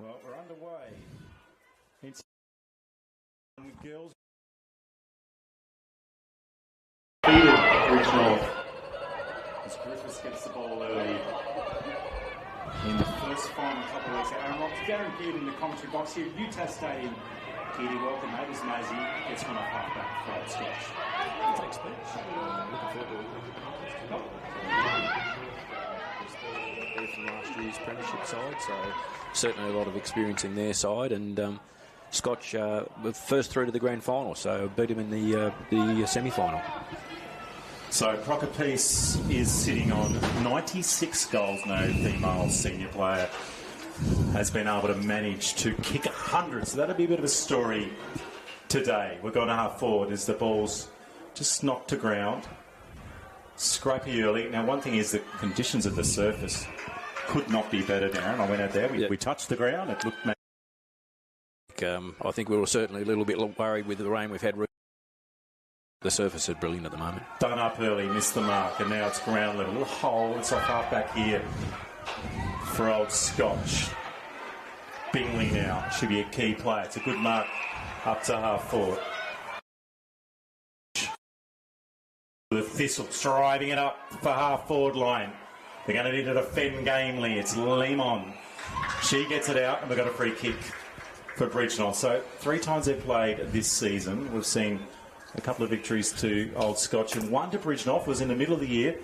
Well, we're underway. It's girls. Bridgenorth. As Griffiths gets the ball early in the first final couple of weeks. Aaron Rock's guaranteed in the commentary box here at UTAS Stadium. Kitty, welcome, mate. As Maisie gets one off half-back for Old Scotch. Thanks, Mitch. Looking forward to it. They're from last year's premiership side, so certainly a lot of experience in their side, and Scotch were first through to the grand final, so beat him in the semi-final. So Procopese is sitting on 96 goals. No female senior player has been able to manage to kick 100. So that'll be a bit of a story today. We're going to half forward as the ball's just knocked to ground. Scrappy early. Now, one thing is the conditions of the surface could not be better, Darren. I went out there. We touched the ground. It looked I think we were certainly a little bit worried with the rain we've had. The surface is brilliant at the moment. Done up early, missed the mark, and now it's ground level. A little hole. It's off half back here for Old Scotch. Bingley now should be a key player. It's a good mark up to half forward. The Thistle driving it up for half forward line. They're going to need to defend gamely. It's Lemon. She gets it out, and we've got a free kick for Bridgenorth. So 3 times they've played this season. We've seen a couple of victories to Old Scotch and one to Bridgenorth. Was in the middle of the year. It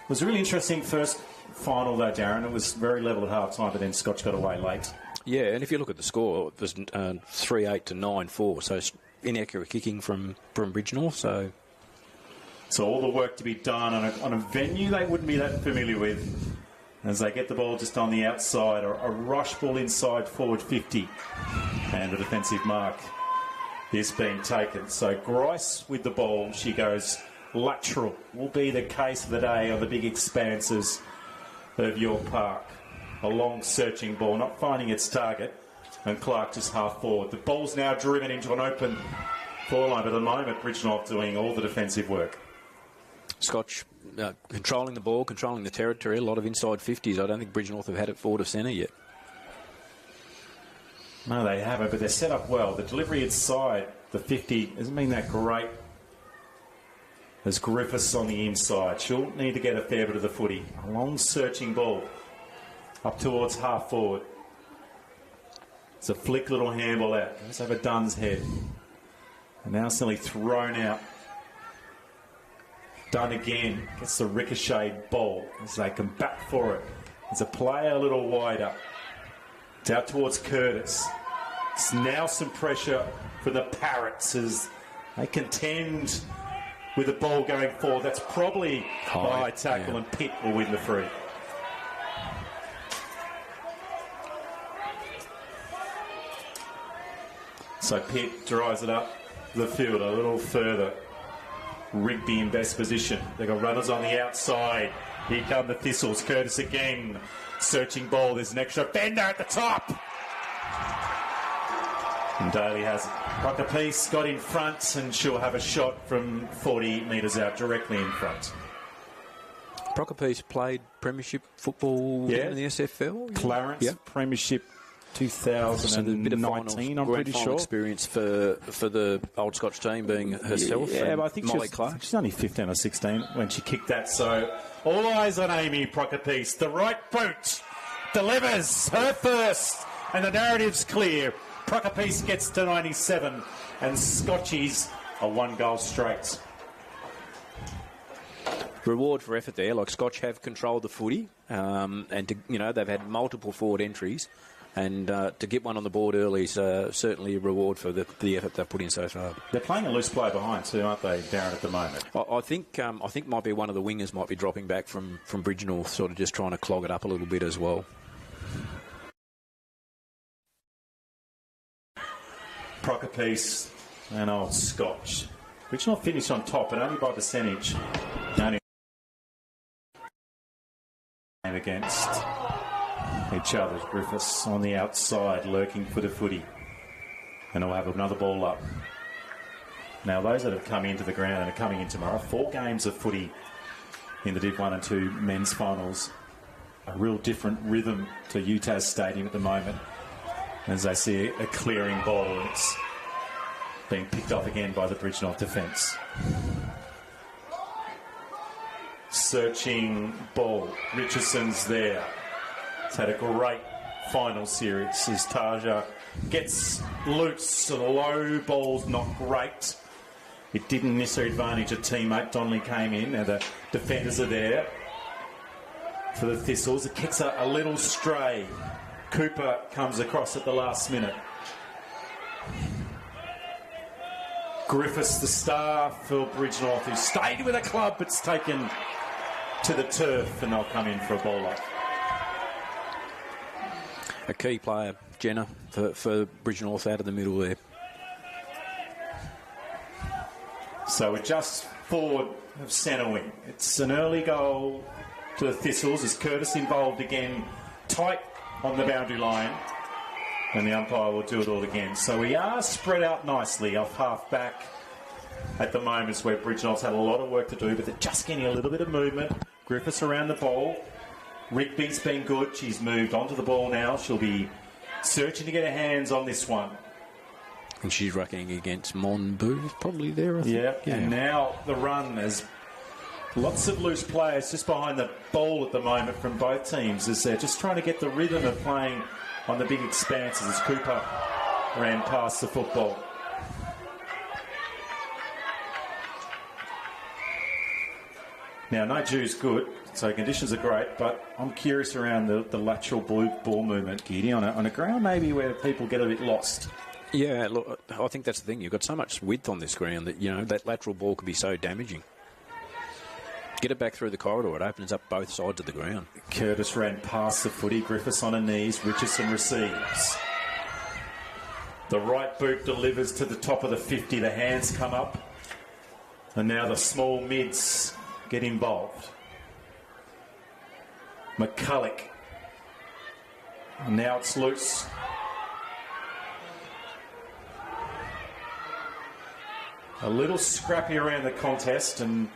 was a really interesting first final though, Darren. It was very level at half time, but then Scotch got away late. Yeah, and if you look at the score, it was 3-8 to 9-4, so it's inaccurate kicking from Bridgenorth. So all the work to be done on a venue they wouldn't be that familiar with as they get the ball just on the outside, or a rush ball inside forward 50, and the defensive mark is being taken. So Grice with the ball, she goes lateral. Will be the case of the day on the big expanses of York Park. A long searching ball, not finding its target, and Clark just half forward. The ball's now driven into an open four line, but at the moment Bridgenorth doing all the defensive work. Scotch controlling the ball, controlling the territory, a lot of inside 50s. I don't think Bridgenorth have had it forward of centre yet. No, they haven't, but they're set up well. The delivery inside the 50 hasn't been that great. There's Griffiths on the inside. She'll need to get a fair bit of the footy. A long searching ball up towards half forward. It's a flick little handball out. Goes over Dunn's head. And now it's nearly thrown out. Dunn again gets the ricocheted ball as they come back for it. There's a player a little wider. It's out towards Curtis. It's now some pressure for the Parrots as they contend with the ball going forward. That's probably high tackle, and Pitt will win the free. So Pitt drives it up the field a little further. Rigby in best position. They've got runners on the outside. Here come the Thistles. Curtis again. Searching ball. There's an extra fender at the top. And Daly has it. Procopese got in front, and she'll have a shot from 40 metres out, directly in front. Procopese played premiership football in the SFL. Clarence, premiership 2019, I'm pretty sure. Experience for the Old Scotch team being herself. Yeah, but I think she's only 15 or 16 when she kicked that. So all eyes on Amy Procopese. The right boot delivers her first, and the narrative's clear. Procopese gets to 97, and Scotchies are 1 goal straight. Reward for effort there. Like Scotch have controlled the footy, and they've had multiple forward entries. And to get one on the board early is certainly a reward for the effort they've put in so far. They're playing a loose player behind too, aren't they, Darren, at the moment? I think might be one of the wingers might be dropping back from Bridgenorth, sort of just trying to clog it up a little bit as well. Procopese and Old Scotch. Bridgenorth finished on top, but only by percentage. Only against each other. Griffiths on the outside, lurking for the footy. And we'll have another ball up. Now, those that have come into the ground and are coming in tomorrow, 4 games of footy in the Div 1 and 2 men's finals. A real different rhythm to UTAS Stadium at the moment. As they see a clearing ball, it's being picked up again by the Bridgenorth defence. Searching ball. Richardson's there. It's had a great final series as Taja gets loose. The low ball's not great. It didn't necessarily advantage a teammate. Donnelly came in. Now the defenders are there for the Thistles. It kicks a little stray. Cooper comes across at the last minute. Griffiths, the star for Bridgenorth, who stayed with the club but's taken to the turf, and they'll come in for a bowler. A key player, Jenna, for Bridgenorth out of the middle there. So we're just forward of centre wing. It's an early goal to the Thistles as Curtis involved again, tight on the boundary line, and the umpire will do it all again. So we are spread out nicely off half back at the moments where Bridgenorth's had a lot of work to do, but they're just getting a little bit of movement. Griffiths around the ball. Rigby's been good. She's moved onto the ball now. She'll be searching to get her hands on this one. And she's rucking against Monboo, probably there, I think. Yeah, and now the run as lots of loose players just behind the ball at the moment from both teams as they're just trying to get the rhythm of playing on the big expanses as Cooper ran past the football. Now, no Jew's good, so conditions are great, but I'm curious around the lateral ball movement, Giddy, on a ground maybe where people get a bit lost. Yeah, look, I think that's the thing. You've got so much width on this ground that, that lateral ball could be so damaging. Get it back through the corridor. It opens up both sides of the ground. Curtis ran past the footy. Griffiths on her knees. Richardson receives. The right boot delivers to the top of the 50. The hands come up. And now the small mids get involved. McCulloch. And now it's loose. A little scrappy around the contest, and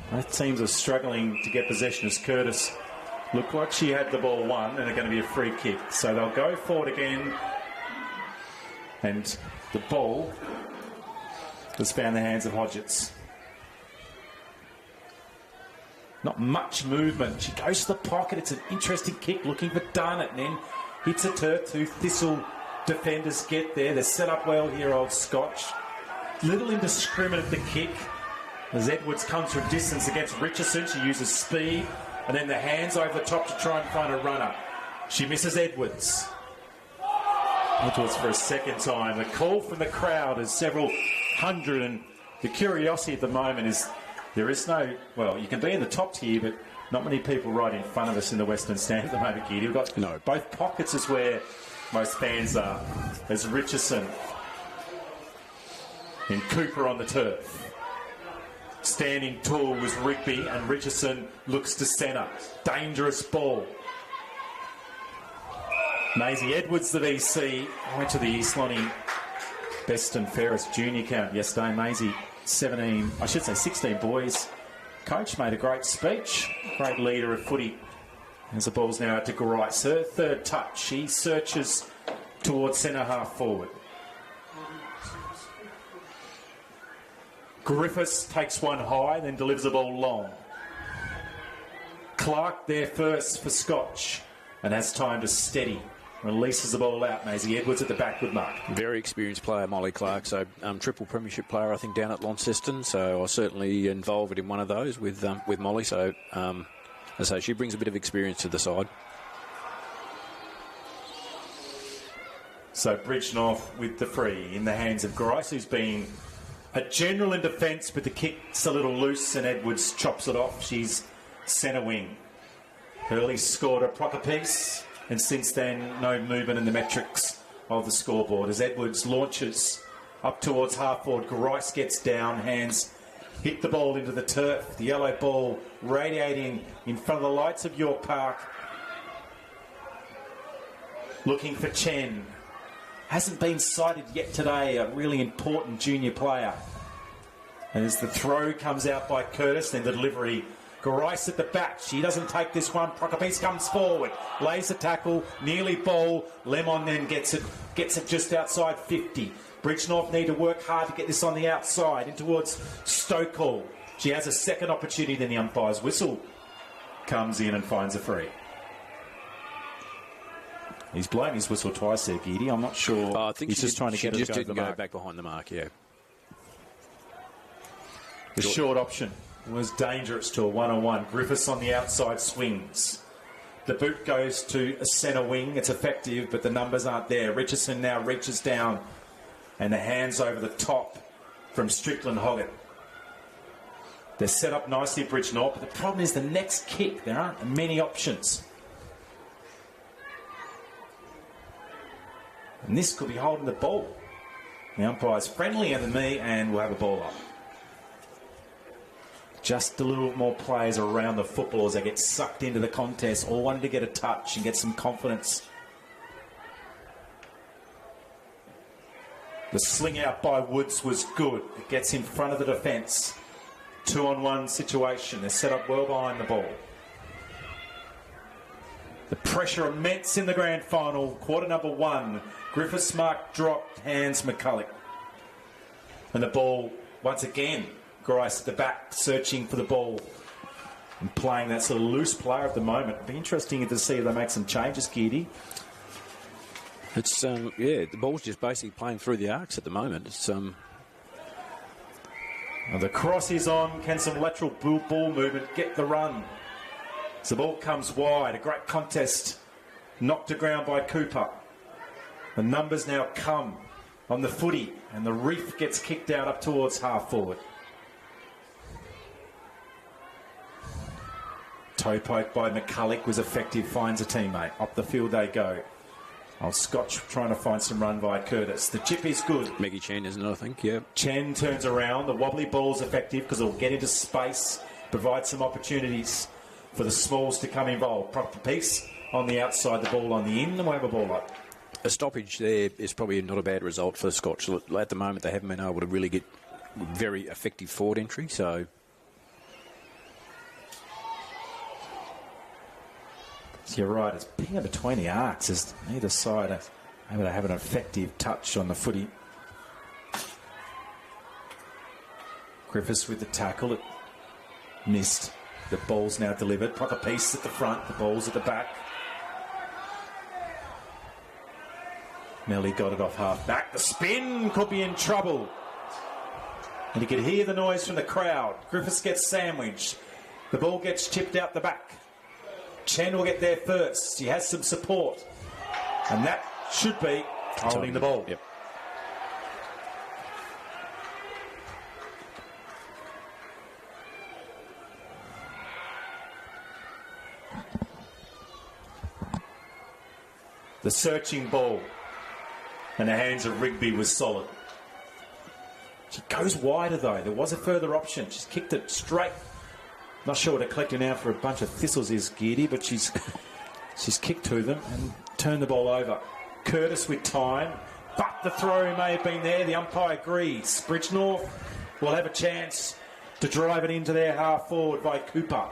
both teams are struggling to get possession as Curtis looked like she had the ball won, and are going to be a free kick. So they'll go forward again, and the ball has found the hands of Hodgetts. Not much movement. She goes to the pocket. It's an interesting kick, looking for Darnett, and then hits a turf. Two Thistle defenders get there. They're set up well here, Old Scotch. Little indiscriminate the kick as Edwards comes from distance against Richardson. She uses speed and then the hands over the top to try and find a runner. She misses Edwards. Edwards for a second time. The call from the crowd is several hundred, and the curiosity at the moment is there is no, well, you can be in the top tier, but not many people right in front of us in the Western Stand at the moment, Giddy. We've got both pockets is where most fans are. There's Richardson and Cooper on the turf. Standing tall was Rigby, and Richardson looks to centre. Dangerous ball. Maisie Edwards, the VC. I went to the East Lonnie Best and Fairest Junior Camp yesterday. Maisie, 16 boys. Coach made a great speech. Great leader of footy. As the ball's now out to Grice. Her third touch. She searches towards centre half forward. Griffiths takes one high, then delivers the ball long. Clark there first for Scotch and has time to steady. Releases the ball out. Maisie Edwards at the backward mark. Very experienced player, Molly Clark. So triple premiership player, I think, down at Launceston. So I was certainly involved in one of those with Molly. So as I say, she brings a bit of experience to the side. So Bridgenorth with the free in the hands of Grice, who's been a general in defence, but the kick's a little loose and Edwards chops it off. She's centre wing. Hurley scored a proper piece, and since then, no movement in the metrics of the scoreboard. As Edwards launches up towards half forward, Grice gets down, hands hit the ball into the turf. The yellow ball radiating in front of the lights of York Park. Looking for Chen. Hasn't been sighted yet today, a really important junior player. And as the throw comes out by Curtis, then the delivery Grice at the back. She doesn't take this one. Procopese comes forward. Lays the tackle. Nearly ball. Lemon then gets it just outside 50. Bridgenorth need to work hard to get this on the outside in towards Stokehall. She has a second opportunity, then the umpire's whistle comes in and finds a free. He's blown his whistle twice there, Geedy. I'm not sure. I think he's just trying to get it just to didn't go go back behind the mark, yeah. The short option was dangerous to a one-on-one. Griffiths on the outside swings. The boot goes to a centre wing. It's effective, but the numbers aren't there. Richardson now reaches down, and the hands over the top from Strickland Hoggett. They're set up nicely at Bridgenorth, but the problem is the next kick. There aren't many options. And this could be holding the ball. The umpire's friendlier than me, and we'll have a ball up. Just a little more players around the football as they get sucked into the contest, all wanting to get a touch and get some confidence. The sling out by Woods was good. It gets in front of the defence. 2-on-1 situation. They're set up well behind the ball. The pressure immense in the grand final. Quarter number 1. Griffiths mark dropped. Hands McCulloch. And the ball, once again, Grice at the back, searching for the ball and playing that sort of loose player at the moment. It'd be interesting to see if they make some changes, Geedy. It's, the ball's just basically playing through the arcs at the moment. It's, The cross is on. Can some lateral ball movement get the run? So the ball comes wide. A great contest. Knocked to ground by Cooper. The numbers now come on the footy, and the reef gets kicked out up towards half forward. Toe poke by McCulloch was effective. Finds a teammate. Up the field they go. Old Scotch trying to find some run by Curtis. The chip is good. Maggie Chen, isn't it, I think? Yeah. Chen turns around. The wobbly ball's effective because it'll get into space, provide some opportunities for the smalls to come involved. Proper piece on the outside, the ball on the in, and we'll have a ball up. A stoppage there is probably not a bad result for the Scotch. At the moment, they haven't been able to really get very effective forward entry, so... So you're right, it's pinging between the arcs as either side are able to have an effective touch on the footy. Griffiths with the tackle, it missed. The ball's now delivered. Proper piece at the front, the ball's at the back. Melly got it off half back. The spin could be in trouble. And you could hear the noise from the crowd. Griffiths gets sandwiched. The ball gets chipped out the back. Chen will get there first. He has some support. And that should be holding the ball. Yep. The searching ball. And the hands of Rigby was solid. She goes wider though. There was a further option. She's kicked it straight. Not sure what a collector now for a bunch of thistles is, Geedy, but she's kicked to them and turned the ball over. Curtis with time, but the throw may have been there. The umpire agrees. Bridgenorth will have a chance to drive it into their half forward by Cooper.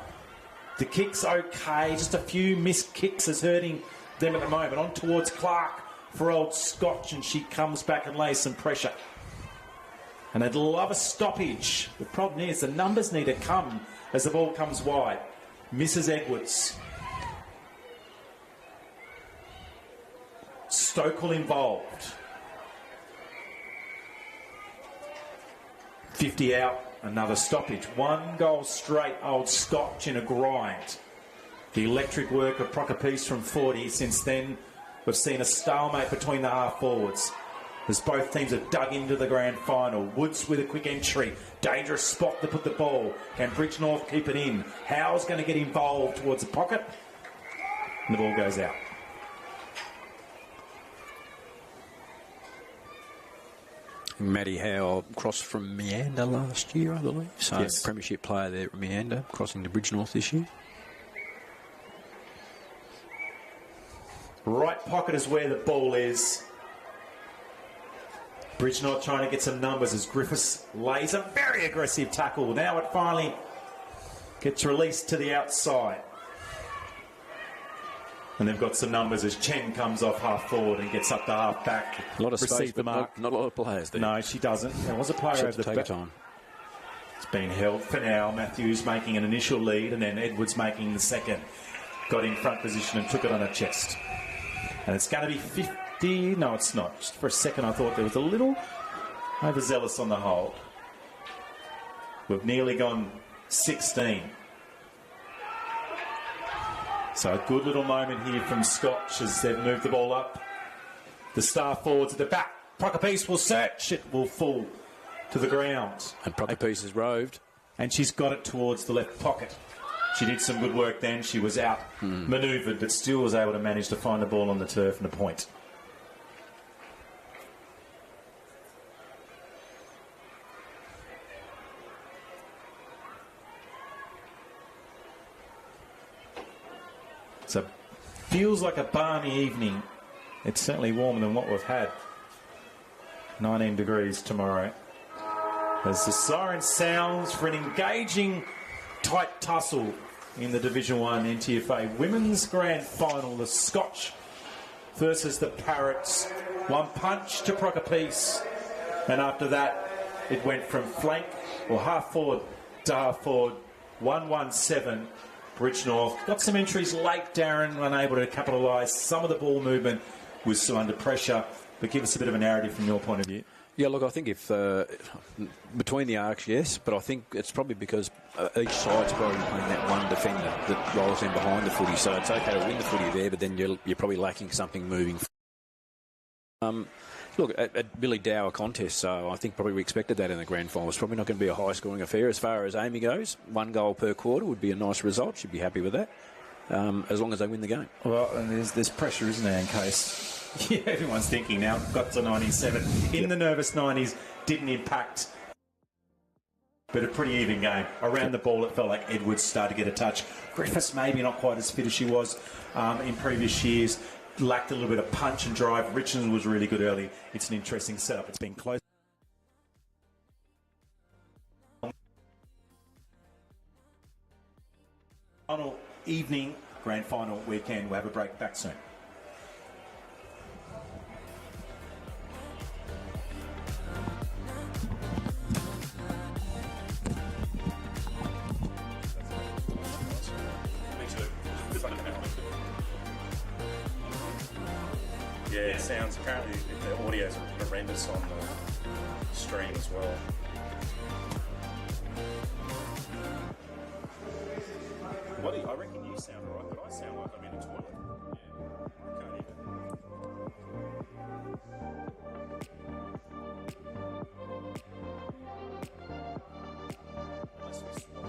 The kick's okay. Just a few missed kicks is hurting them at the moment. On towards Clark for old Scotch, and she comes back and lays some pressure. And they'd love a stoppage. The problem is the numbers need to come as the ball comes wide. Mrs. Edwards. Stokehall involved. 50 out, another stoppage. 1 goal straight, old Scotch in a grind. The electric work of Procopese from 40. Since then, we've seen a stalemate between the half forwards as both teams have dug into the grand final. Woods with a quick entry. Dangerous spot to put the ball. Can Bridgenorth keep it in? Howe's going to get involved towards the pocket. And the ball goes out. Maddie Howe crossed from Meander last year, I believe. So yes. Premiership player there at Meander, crossing to Bridgenorth this year. Right pocket is where the ball is. Bridgenorth trying to get some numbers as Griffiths lays a very aggressive tackle. Now it finally Gets released to the outside. And they've got some numbers as Chen comes off half forward and gets up to half back. A lot of space, Received the but mark. not a lot of players there. No, she doesn't. There was a player over the take her time. It's been held for now. Matthews making an initial lead and then Edwards making the second. Got in front position and took it on her chest. And it's going to be 50. No, it's not. Just for a second I thought there was a little overzealous on the hold. We've nearly gone 16. So a good little moment here from Scotch as they've moved the ball up. The star forwards at the back. Procopese will search. It will fall to the ground. And Procopese is roved. And she's got it towards the left pocket. She did some good work then. She was out manoeuvred, but still was able to manage to find the ball on the turf and a point. So feels like a balmy evening. It's certainly warmer than what we've had. 19 degrees tomorrow. As the siren sounds for an engaging, tight tussle in the Division 1 NTFA Women's Grand Final. The Scotch versus the Parrots. One punch to Procopese. And after that, it went from flank or half forward to half forward. 1-1-7. Bridgenorth got some entries late, Darren, unable to capitalise. Some of the ball movement was still under pressure. But give us a bit of a narrative from your point of view. Yeah, look, I think if between the arcs, yes, but I think it's probably because each side's probably playing that one defender that rolls in behind the footy. So it's okay to win the footy there, but then you're probably lacking something moving. Look, at Billy Dower contest, so I think probably we expected that in the grand final. It's probably not going to be a high-scoring affair as far as Amy goes. 1 goal per quarter would be a nice result. She'd be happy with that, as long as they win the game. Well, and there's pressure, isn't there, in case... Yeah, everyone's thinking now, got to 97. In the nervous 90s, didn't impact. But a pretty even game. Around the ball, it felt like Edwards started to get a touch. Griffiths maybe not quite as fit as she was in previous years. Lacked a little bit of punch and drive. Richardson was really good early. It's an interesting setup. It's been close. Final evening, grand final weekend. We'll have a break. Back soon. Yeah, it sounds, apparently the audio's horrendous on the stream as well. I reckon you sound alright, but I sound like I'm in a toilet. Yeah, can't even. Unless we swap.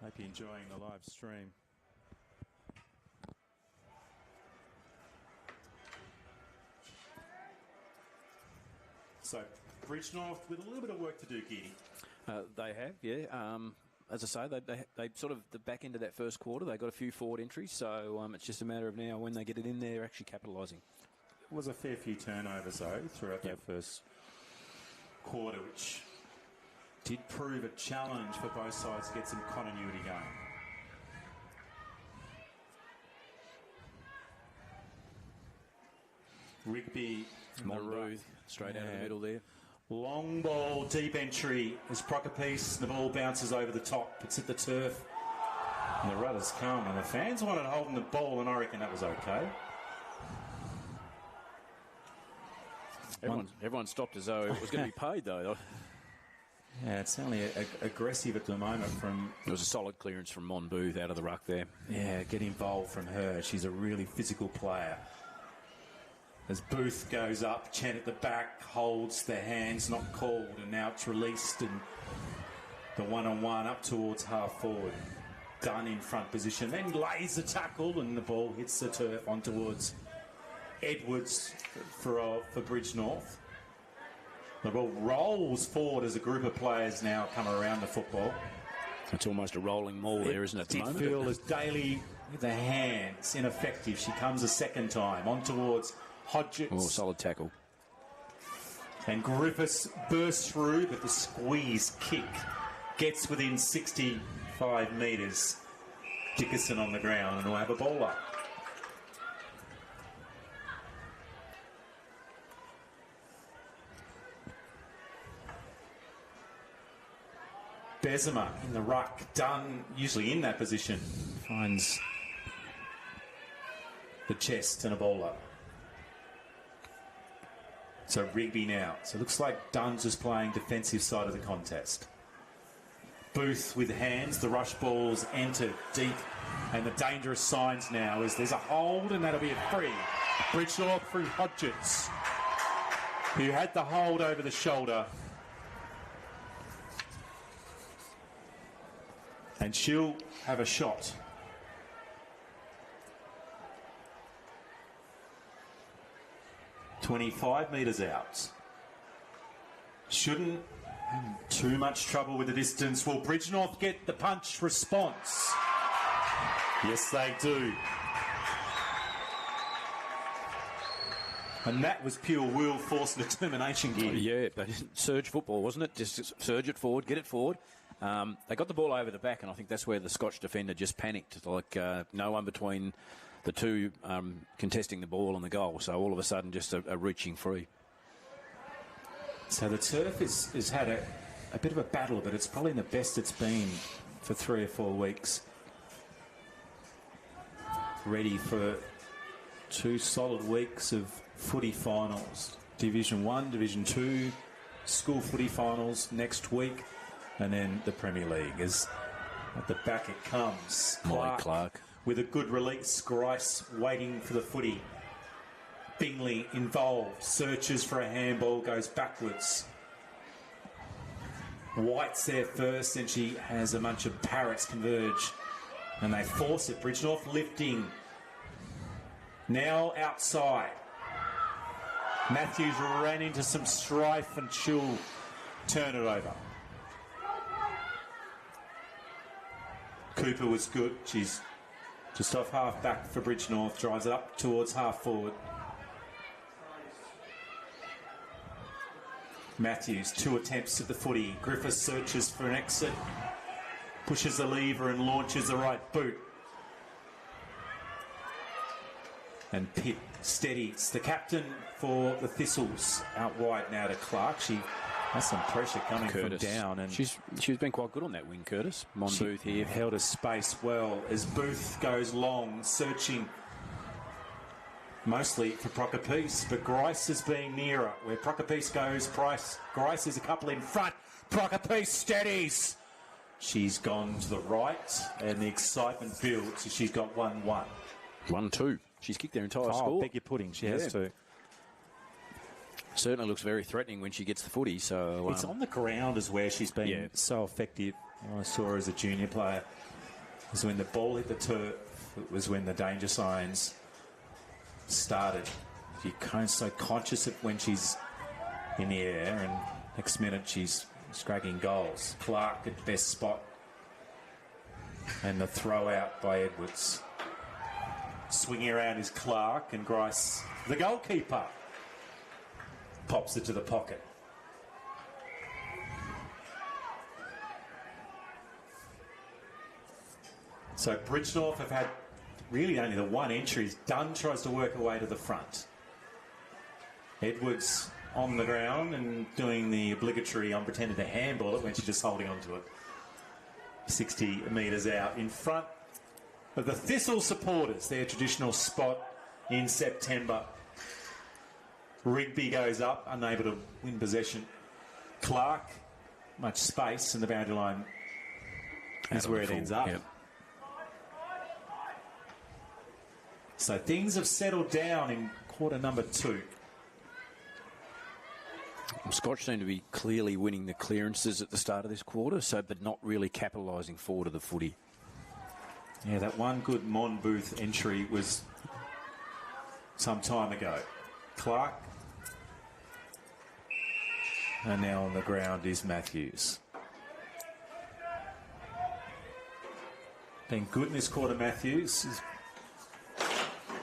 Hope you're enjoying the live stream. So, Bridgenorth with a little bit of work to do, Giddy. They have, yeah. As I say, they sort of, the back end of that first quarter, they got a few forward entries, so it's just a matter of now when they get it in there, actually capitalising. There was a fair few turnovers, though, throughout that first quarter, which did prove a challenge for both sides to get some continuity going. Rigby, Monbooth, straight out of the middle there. Long ball, deep entry as Procopiece. The ball bounces over the top. It's at the turf. And the rudders come, and the fans wanted holding the ball, and I reckon that was okay. Everyone stopped as though it was going to be paid, though. Yeah, it's only aggressive at the moment from... It was a solid clearance from Monbooth out of the ruck there. Yeah, get involved from her. She's a really physical player. As Booth goes up, Chen at the back holds the hands, not called, and now it's released, and the one-on-one up towards half forward. Dunn in front position, then lays the tackle, and the ball hits the turf on towards Edwards for Bridgenorth. The ball rolls forward as a group of players now come around the football. It's almost a rolling maul there, isn't it, at the moment? Did feel as Daly with the hands ineffective. She comes a second time on towards Hodgetts. Oh, solid tackle. And Griffiths bursts through, but the squeeze kick gets within 65 metres. Dickerson on the ground, and we'll have a ball up. Bessemer in the ruck. Dunn, usually in that position, finds the chest and a ball up. So Rigby now. So it looks like Dunn's just playing defensive side of the contest. Booth with hands. The rush balls enter deep. And the dangerous signs now is there's a hold, and that'll be a free. Bridgenorth through Hodgetts, who had the hold over the shoulder. And she'll have a shot. "25 metres out. Shouldn't have too much trouble with the distance. Will Bridgenorth get the punch response? Yes, they do. And that was pure will, force, and determination, Giddy. Yeah, but surge football, wasn't it? Just surge it forward, get it forward. They got the ball over the back, and I think that's where the Scotch defender just panicked. Like no one between the two contesting the ball and the goal. So all of a sudden, just a reaching free. So the turf has had a bit of a battle, but it's probably the best it's been for 3 or 4 weeks. Ready for 2 solid weeks of footy finals. Division 1, Division 2, school footy finals next week, and then the Premier League. As at the back it comes. Clark. With a good release. Grice waiting for the footy. Bingley involved. Searches for a handball, goes backwards. White's there first, then she has a bunch of parrots converge. And they force it. Bridgenorth lifting. Now outside. Matthews ran into some strife, and she'll turn it over. Cooper was good. She's just off half back for Bridgenorth. Drives it up towards half forward. Matthews, 2 attempts at the footy. Griffiths searches for an exit. Pushes the lever and launches the right boot. And Pitt steadies. The captain for the Thistles out wide now to Clark. She has some pressure coming Curtis. from down. And She's been quite good on that wing, Curtis. Monbooth here. Held a space well as Booth goes long, searching mostly for Procopiece, but Grice is being nearer. Where Procopiece goes, Grice is a couple in front. Procopiece steadies. She's gone to the right, and the excitement builds. So she's got 1-1. 1-2. She's kicked their entire score. Beg your pudding. She has to. Certainly looks very threatening when she gets the footy. So it's on the ground is where she's been so effective. I saw her as a junior player. It was when the ball hit the turf. It was when the danger signs started. You're kind of so conscious of when she's in the air, and next minute she's scragging goals. Clark at best spot. And the throw out by Edwards. Swinging around is Clark, and Grice, the goalkeeper, pops it to the pocket. So Bridgenorth have had really only the one entry. Dunn tries to work her way to the front. Edwards on the ground and doing the obligatory on pretending to handball it when she's just holding on to it. 60 metres out in front of the Thistle supporters, their traditional spot in September. Rigby goes up, unable to win possession. Clark, much space, and the boundary line is where it ends up. Yep. So things have settled down in quarter number 2. Scotch seem to be clearly winning the clearances at the start of this quarter, but not really capitalising forward of the footy. Yeah, that one good Monbooth entry was some time ago. Clark. And now on the ground is Matthews. Been good in this quarter, Matthews.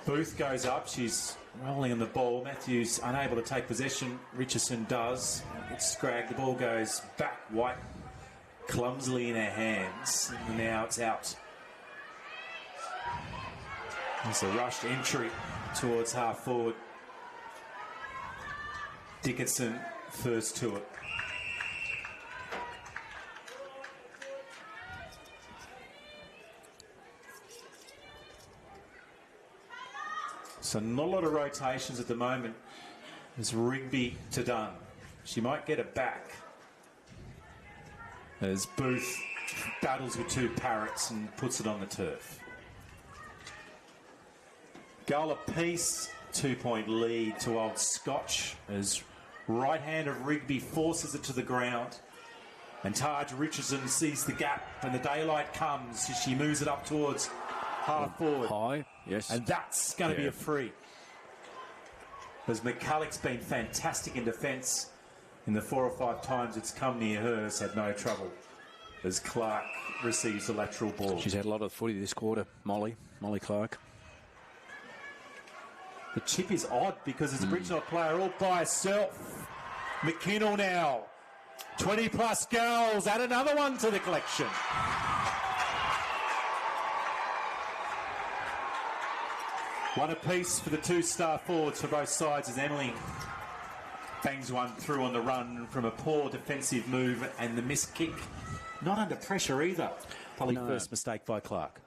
Booth goes up. She's rolling on the ball. Matthews unable to take possession. Richardson does. It's scragged. The ball goes back. White clumsily in her hands. And now it's out. There's a rushed entry towards half forward. Dickinson first to it. So not a lot of rotations at the moment. There's Rigby to Dunn. She might get it back. As Booth battles with 2 Parrots and puts it on the turf. Goal apiece, 2-point lead to Old Scotch as right hand of Rigby forces it to the ground. And Taj Richardson sees the gap and the daylight comes as she moves it up towards half forward. High, yes. And that's going to be a free. As McCulloch's been fantastic in defence in the 4 or 5 times it's come near her, has had no trouble. As Clark receives the lateral ball. She's had a lot of footy this quarter, Molly Clark. The chip is odd because it's a Bridgenorth player all by herself. McKinnell now. 20 plus goals. Add another one to the collection. One apiece for the 2-star forwards for both sides as Emily bangs one through on the run from a poor defensive move and the missed kick. Not under pressure either. Probably first mistake by Clark.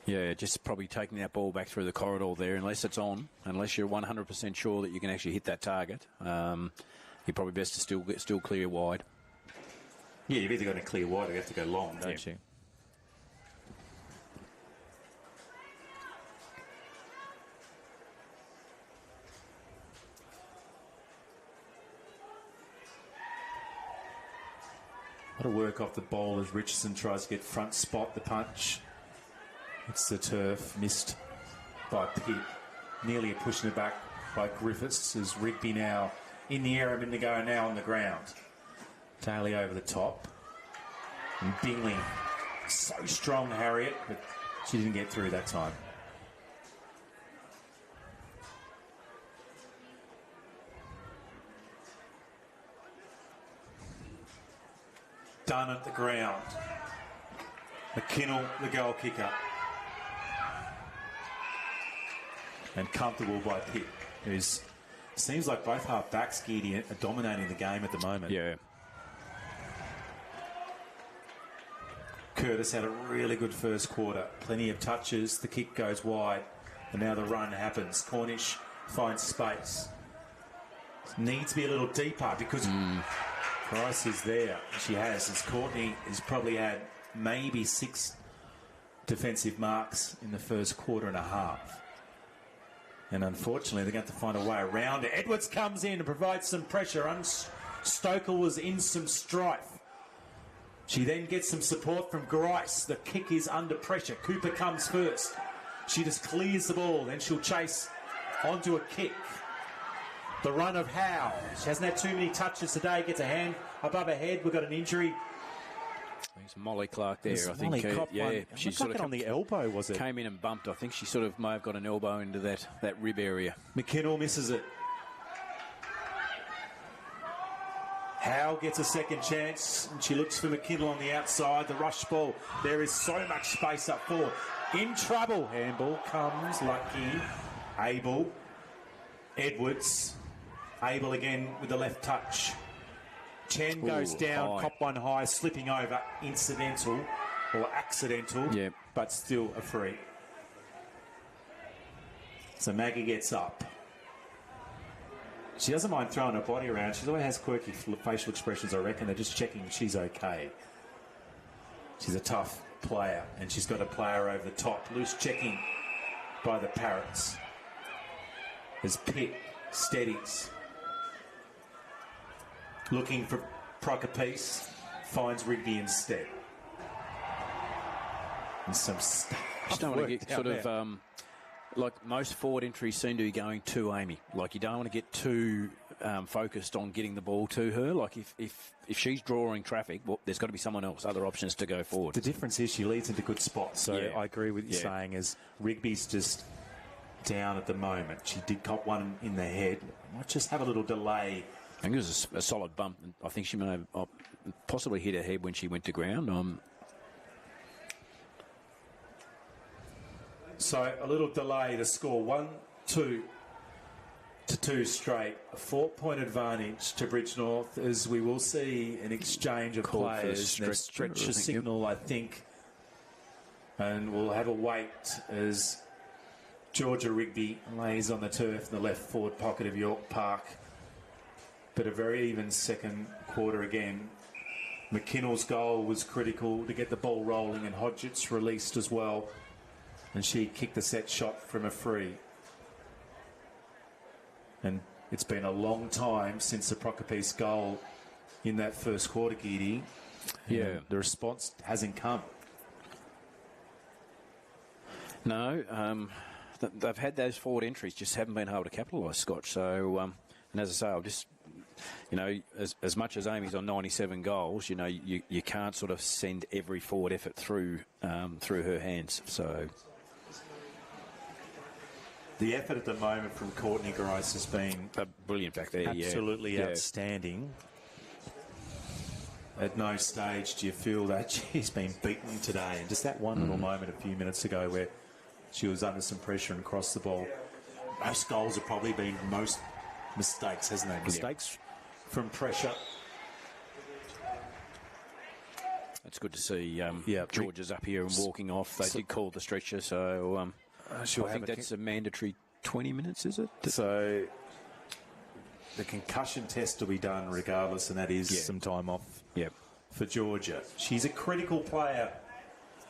Yeah, just probably taking that ball back through the corridor there, unless it's on, unless you're 100% sure that you can actually hit that target. You're probably best to still clear wide. Yeah, you've either got to clear wide or you have to go long, don't you? A lot of work off the ball as Richardson tries to get front spot the punch. It's the turf, missed by Pitt. Nearly pushing it back by Griffiths as Rigby now in the air, and to go now on the ground. Daly over the top. And Bingley, so strong, Harriet, but she didn't get through that time. Dunn at the ground. McKinnell, the goal kicker. And comfortable by Pitt, who's seems like both half backs are dominating the game at the moment. Yeah. Curtis had a really good first quarter. Plenty of touches. The kick goes wide. And now the run happens. Cornish finds space. Needs to be a little deeper because Price is there. She has. As Courtney has probably had maybe 6 defensive marks in the first quarter and a half. And unfortunately, they're going to have to find a way around it. Edwards comes in and provides some pressure. Stoker was in some strife. She then gets some support from Grice. The kick is under pressure. Cooper comes first. She just clears the ball. Then she'll chase onto a kick. The run of Howe. She hasn't had too many touches today. Gets a hand above her head. We've got an injury. It's Molly Clark there, I Molly think. yeah, she sort of on the elbow, was it? Came in and bumped. I think she sort of may have got an elbow into that rib area. McKinnell misses it. Howe gets a second chance, and she looks for McKinnell on the outside. The rush ball. There is so much space up forward. In trouble. Handball comes. Lucky. Abel. Edwards. Abel again with the left touch. Chen goes down. High. Cop one high. Slipping over. Incidental or accidental. Yep. But still a free. So Maggie gets up. She doesn't mind throwing her body around. She always has quirky facial expressions, I reckon. They're just checking she's okay. She's a tough player, and she's got a player over the top. Loose checking by the Parrots. As Pitt steadies. Looking for Procopiece. Finds Rigby instead. And some stuff. Just don't want to get sort of... like most forward entries seem to be going to Amy. Like you don't want to get too focused on getting the ball to her. Like if she's drawing traffic, well, there's got to be someone else, other options to go forward. The difference is she leads into good spots. So Yeah. I agree with you Yeah. saying as Rigby's just down at the moment. She did cop one in the head. Might just have a little delay. I think it was a solid bump. I think she may have possibly hit her head when she went to ground. So a little delay to score 1-2 to 2 straight. A 4-point advantage to Bridgenorth as we will see an exchange of Called for the players. They've stretcher, stretched a I think, signal, I think. And we'll have a wait as Georgia Rigby lays on the turf in the left forward pocket of York Park. But a very even second quarter again. McKinnell's goal was critical to get the ball rolling, and Hodgetts released as well. And she kicked the set shot from a free. And it's been a long time since the Procopiece goal in that first quarter, Giddy. Yeah. And the response hasn't come. No, they've had those forward entries, just haven't been able to capitalise, Scotch. So, and as I say, I'll just, as much as Amy's on 97 goals, you can't sort of send every forward effort through her hands. So. The effort at the moment from Courtney Grice has been Brilliant back there, absolutely outstanding. At no stage do you feel that she's been beaten today. And just that one little moment a few minutes ago where she was under some pressure and crossed the ball. Most goals have probably been most mistakes, hasn't they? Mistakes from pressure. It's good to see George is up here and walking off. They did call the stretcher, so I think that's a mandatory 20 minutes, is it? So the concussion test will be done regardless, and that is some time off for Georgia. She's a critical player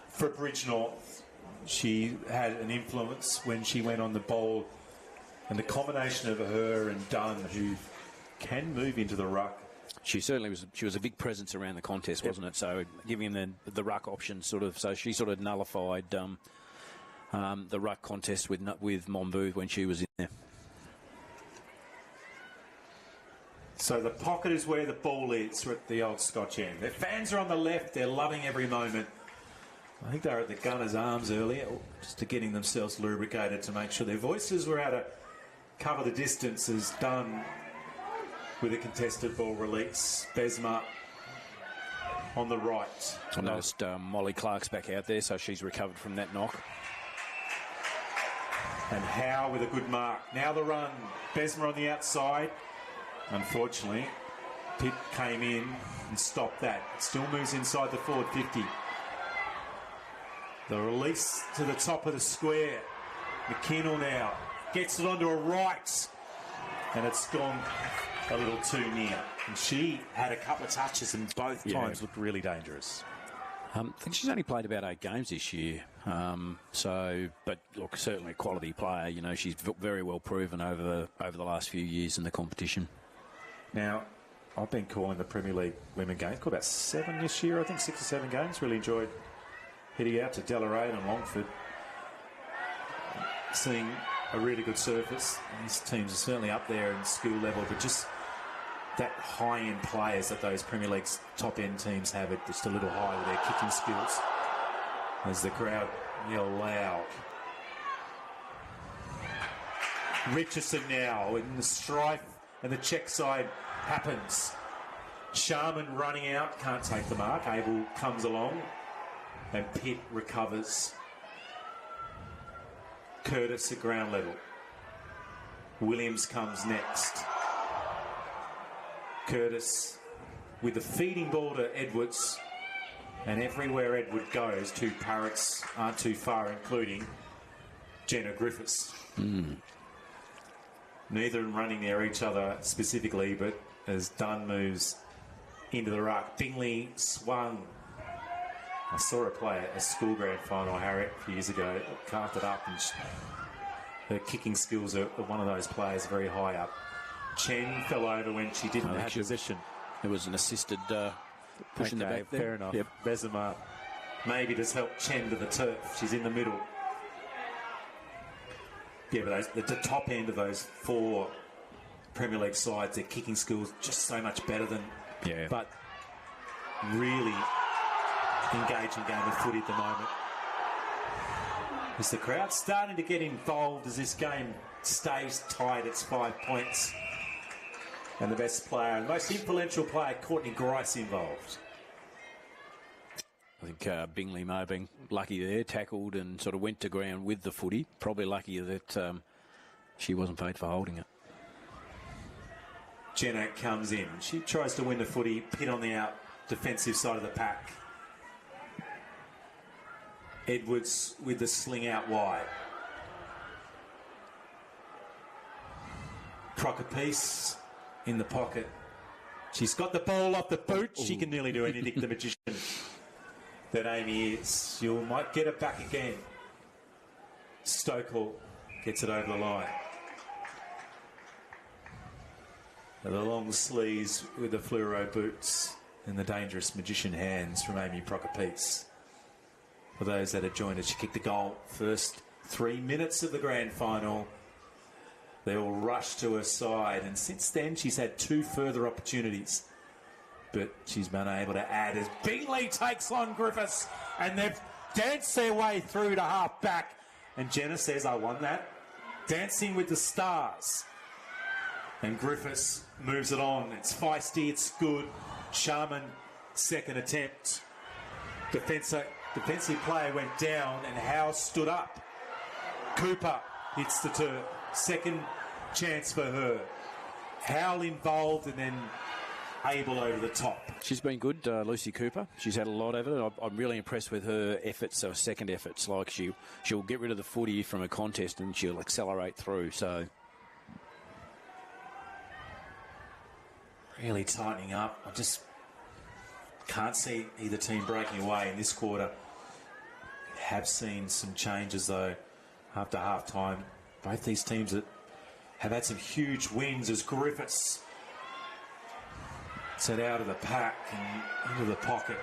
for Bridgenorth. She had an influence when she went on the bowl, and the combination of her and Dunn, who can move into the ruck. She certainly was. She was a big presence around the contest, wasn't it? So giving them the ruck option, so she sort of nullified the ruck contest with Monbooth when she was in there. So the pocket is where the ball is, at the old Scotch end. Their fans are on the left. They're loving every moment. I think they were at the gunner's arms earlier, just to getting themselves lubricated to make sure their voices were able to cover the distance as done with a contested ball release. Besma on the right. I noticed Molly Clark's back out there, so she's recovered from that knock. And Howe with a good mark. Now the run. Besma on the outside. Unfortunately, Pitt came in and stopped that. It still moves inside the forward 50. The release to the top of the square. McKinnell now gets it onto a right. And it's gone a little too near. And she had a couple of touches and both times looked really dangerous. I think she's only played about 8 games this year. But look, certainly a quality player. She's very well proven over the last few years in the competition. Now, I've been calling the Premier League women games. Called about 7 this year, I think 6 or 7 games. Really enjoyed heading out to Delarade and Longford, seeing a really good surface. These teams are certainly up there in skill level, but just that high-end players that those Premier League's top-end teams have are just a little high with their kicking skills. As the crowd yell loud. Richardson now in the strife, and the check side happens. Sharman running out, can't take the mark. Abel comes along, and Pitt recovers. Curtis at ground level. Williams comes next. Curtis with the feeding ball to Edwards, and everywhere Edward goes, 2 Parrots aren't too far, including Jenna Griffiths. Neither running near each other specifically, but as Dunn moves into the ruck, Bingley swung. I saw her play a school grand final, Harriet, a few years ago, carved it up, and her kicking skills are one of those players very high up. Chen fell over when she didn't have position. It was an assisted pushing the back there. Fair enough. Yep. Bessemer maybe just helped Chen to the turf. She's in the middle. Yeah, but the top end of those 4 Premier League sides, their kicking skills just so much better than. Yeah. But really engaging game of footy at the moment. Is the crowd starting to get involved as this game stays tight? It's 5 points. And the best player, and most influential player, Courtney Grice, involved. I think Bingley may have been lucky there, tackled and sort of went to ground with the footy. Probably lucky that she wasn't paid for holding it. Jenna comes in. She tries to win the footy, Pitt on the out defensive side of the pack. Edwards with the sling out wide. Crockerpiece in the pocket. She's got the ball off the boot. She can nearly do anything, the magician that Amy is. You might get it back again. Stokell gets it over the line. And the long sleeves with the fluoro boots and the dangerous magician hands from Amy Crockerpiece. For those that have joined us, she kicked the goal first 3 minutes of the grand final. They all rushed to her side, and since then she's had 2 further opportunities, but she's been able to add as Bingley takes on Griffiths, and they've danced their way through to half back, and Jenna says, I won that. Dancing with the Stars. And Griffiths moves it on. It's feisty, it's good. Sharman, second attempt. Defensive player went down, and Howe stood up. Cooper hits the turf. Second chance for her. Howell involved, and then Abel over the top. She's been good, Lucy Cooper. She's had a lot of it. I'm really impressed with her efforts, her second efforts. Like she'll get rid of the footy from a contest and she'll accelerate through. So really tightening up. I just can't see either team breaking away in this quarter. Have seen some changes though after half time. Both these teams that have had some huge wins as Griffiths set out of the pack and into the pocket.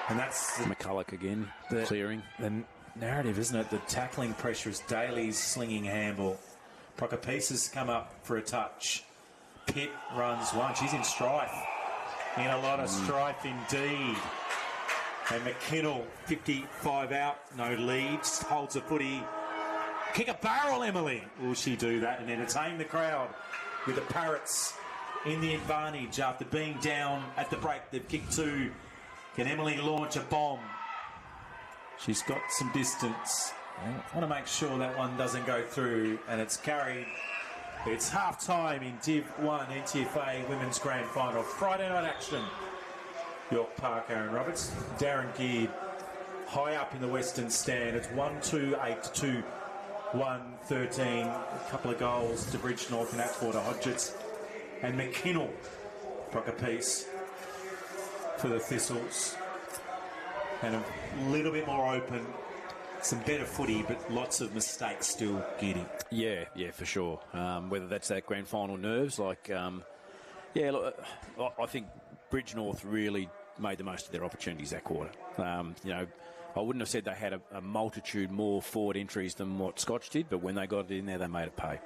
And that's McCulloch again, clearing. The narrative, isn't it? The tackling pressure is Daly's slinging handball. Crockerpiece has come up for a touch. Pitt runs one. She's in strife. In a lot of strife indeed. And McKinnell, 55 out, no leads, holds a footy. Kick a barrel, Emily. Will she do that and entertain the crowd with the Parrots in the advantage after being down at the break? They've kicked 2. Can Emily launch a bomb? She's got some distance. I want to make sure that one doesn't go through, and it's carried. It's half-time in Div 1 NTFA Women's Grand Final. Friday night action. York Park, Aaron Roberts. Darren Geard high up in the Western Stand. It's 1-2, 8-2, 1-13. A couple of goals to Bridgenorth and Atwater Hodgetts. And McKinnell, Crockerpiece for the Thistles. And a little bit more open some better footy, but lots of mistakes still, Giddy. Yeah, for sure. Whether that's that grand final nerves, look, I think Bridgenorth really made the most of their opportunities that quarter. I wouldn't have said they had a multitude more forward entries than what Scotch did, but when they got it in there, they made it pay.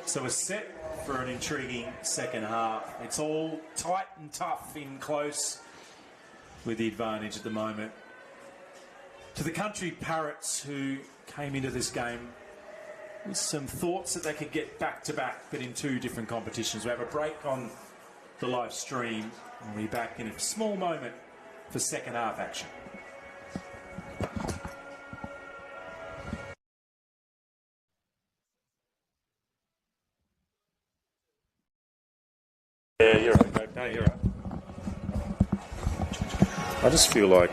So we're set for an intriguing second half. It's all tight and tough in close, with the advantage at the moment to the country Parrots, who came into this game with some thoughts that they could get back-to-back, but in two different competitions. We have a break on the live stream, and we'll be back in a small moment for second half action. Yeah, you're right, mate. No, you're right. I just feel like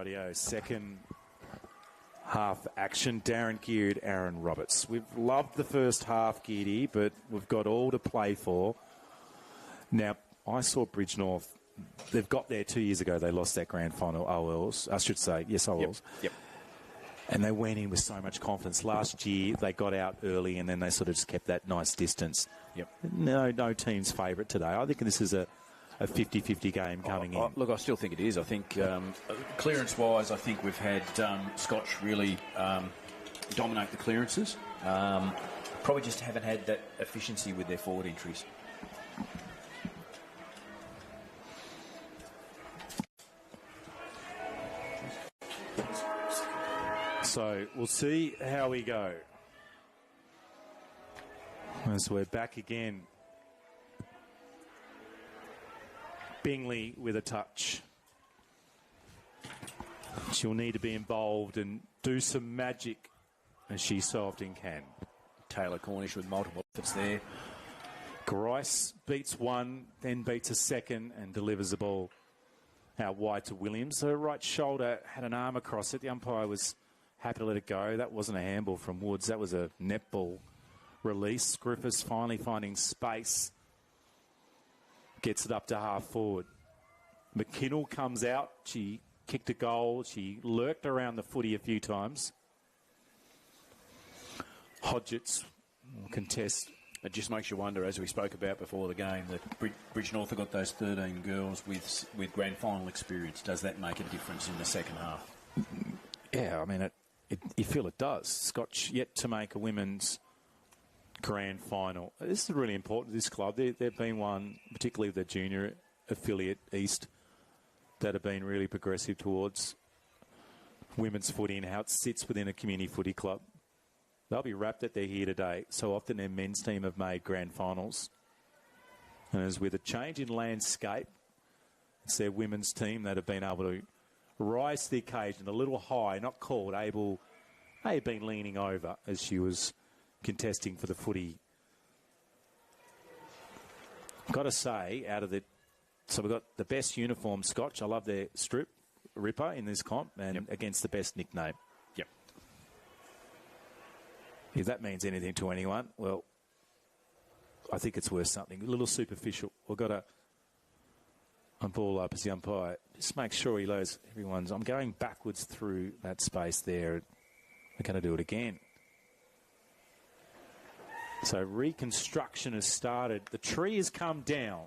Rightio. Second half action. Darren Geared, Aaron Roberts. We've loved the first half, Geardy, but we've got all to play for. Now, I saw Bridgenorth. They've got there 2 years ago. They lost that grand final OLs. I should say, yes, OLs. Yep. And they went in with so much confidence. Last year, they got out early and then they sort of just kept that nice distance. Yep. No team's favourite today. I think this is a 50-50 game coming in. Look, I still think it is. I think clearance-wise, I think we've had Scotch really dominate the clearances. Probably just haven't had that efficiency with their forward entries. So we'll see how we go. As we're back again. Bingley with a touch. She'll need to be involved and do some magic, as she so often can. Taylor Cornish with multiple efforts there. Grice beats one, then beats a second and delivers the ball out wide to Williams. Her right shoulder had an arm across it. The umpire was happy to let it go. That wasn't a handball from Woods. That was a netball release. Griffiths finally finding space. Gets it up to half forward. McKinnell comes out. She kicked a goal. She lurked around the footy a few times. Hodgetts will contest. It just makes you wonder, as we spoke about before the game, that Bridgenorth have got those 13 girls with grand final experience. Does that make a difference in the second half? Yeah, I mean, you feel it does. Scotch yet to make a women's grand final. This is really important to this club. They've been one, particularly with their junior affiliate, East, that have been really progressive towards women's footy and how it sits within a community footy club. They'll be rapt that they're here today. So often their men's team have made grand finals. And as with a change in landscape, it's their women's team that have been able to rise to the occasion, a little high, not called, able, may have been leaning over as she was contesting for the footy. Got to say, out of the... So we've got the best uniform, Scotch. I love their strip ripper in this comp, and against the best nickname. Yep. If that means anything to anyone, well, I think it's worth something. A little superficial. We've got a ball up as the umpire. Just make sure he knows everyone's... I'm going backwards through that space there. We're going to do it again. So reconstruction has started. The tree has come down.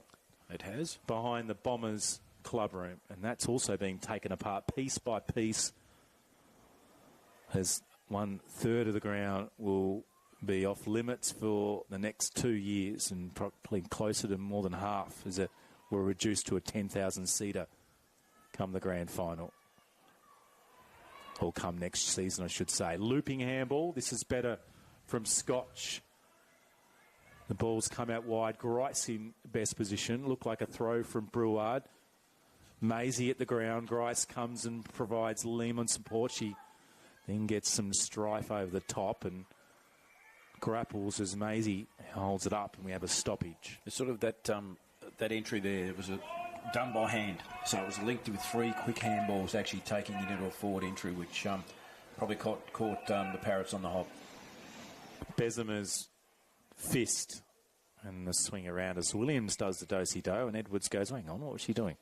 It has. Behind the Bombers club room. And that's also being taken apart piece by piece. As 1/3 of the ground will be off limits for the next 2 years, and probably closer to more than half as it will reduce to a 10,000-seater come the grand final. Or come next season, I should say. Looping handball. This is better from Scotch. The ball's come out wide. Grice in best position. Looked like a throw from Breward. Maisie at the ground. Grice comes and provides Lehman support. She then gets some strife over the top and grapples as Maisie holds it up, and we have a stoppage. It's sort of that entry there. It was done by hand. So it was linked with 3 quick handballs actually taking it into a forward entry, which probably caught the Parrots on the hop. Bessemer's fist and the swing around as Williams does the do-si-do, and Edwards goes, hang on, what was she doing?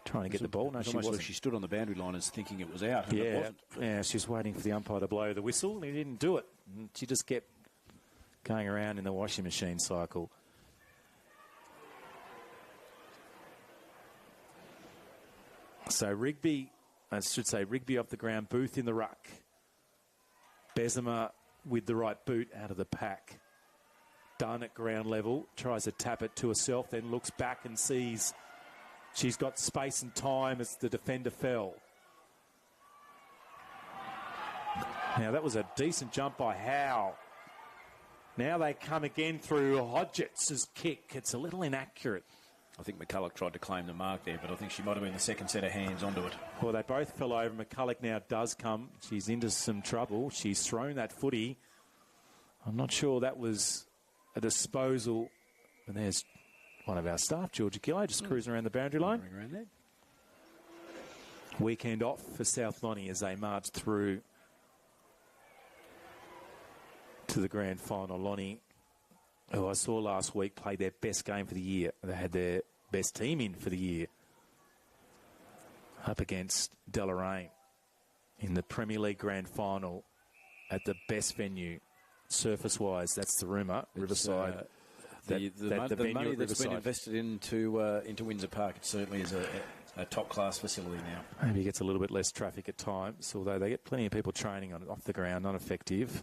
Trying to get the ball? No, she wasn't. Like she stood on the boundary line as thinking it was out, and it wasn't. Yeah, she was waiting for the umpire to blow the whistle, and he didn't do it. And she just kept going around in the washing machine cycle. So Rigby, I should say Rigby off the ground, Booth in the ruck. Bessemer with the right boot out of the pack. Dunn at ground level, tries to tap it to herself, then looks back and sees she's got space and time as the defender fell. Now that was a decent jump by Howe. Now they come again through Hodgetts' kick. It's a little inaccurate. I think McCulloch tried to claim the mark there, but I think she might have been the second set of hands onto it. Well, they both fell over. McCulloch now does come. She's into some trouble. She's thrown that footy. I'm not sure that was a disposal. And there's one of our staff, Georgia Gillo, just cruising around the boundary line. Around there. Weekend off for South Lonnie as they march through to the grand final. Lonnie, who I saw last week, played their best game for the year. They had their best team in for the year up against Deloraine in the Premier League grand final at the best venue, surface-wise. That's the rumour, Riverside. The money that's been invested into Windsor Park, it certainly is a top-class facility now. Maybe it gets a little bit less traffic at times, although they get plenty of people training on it off the ground, not effective.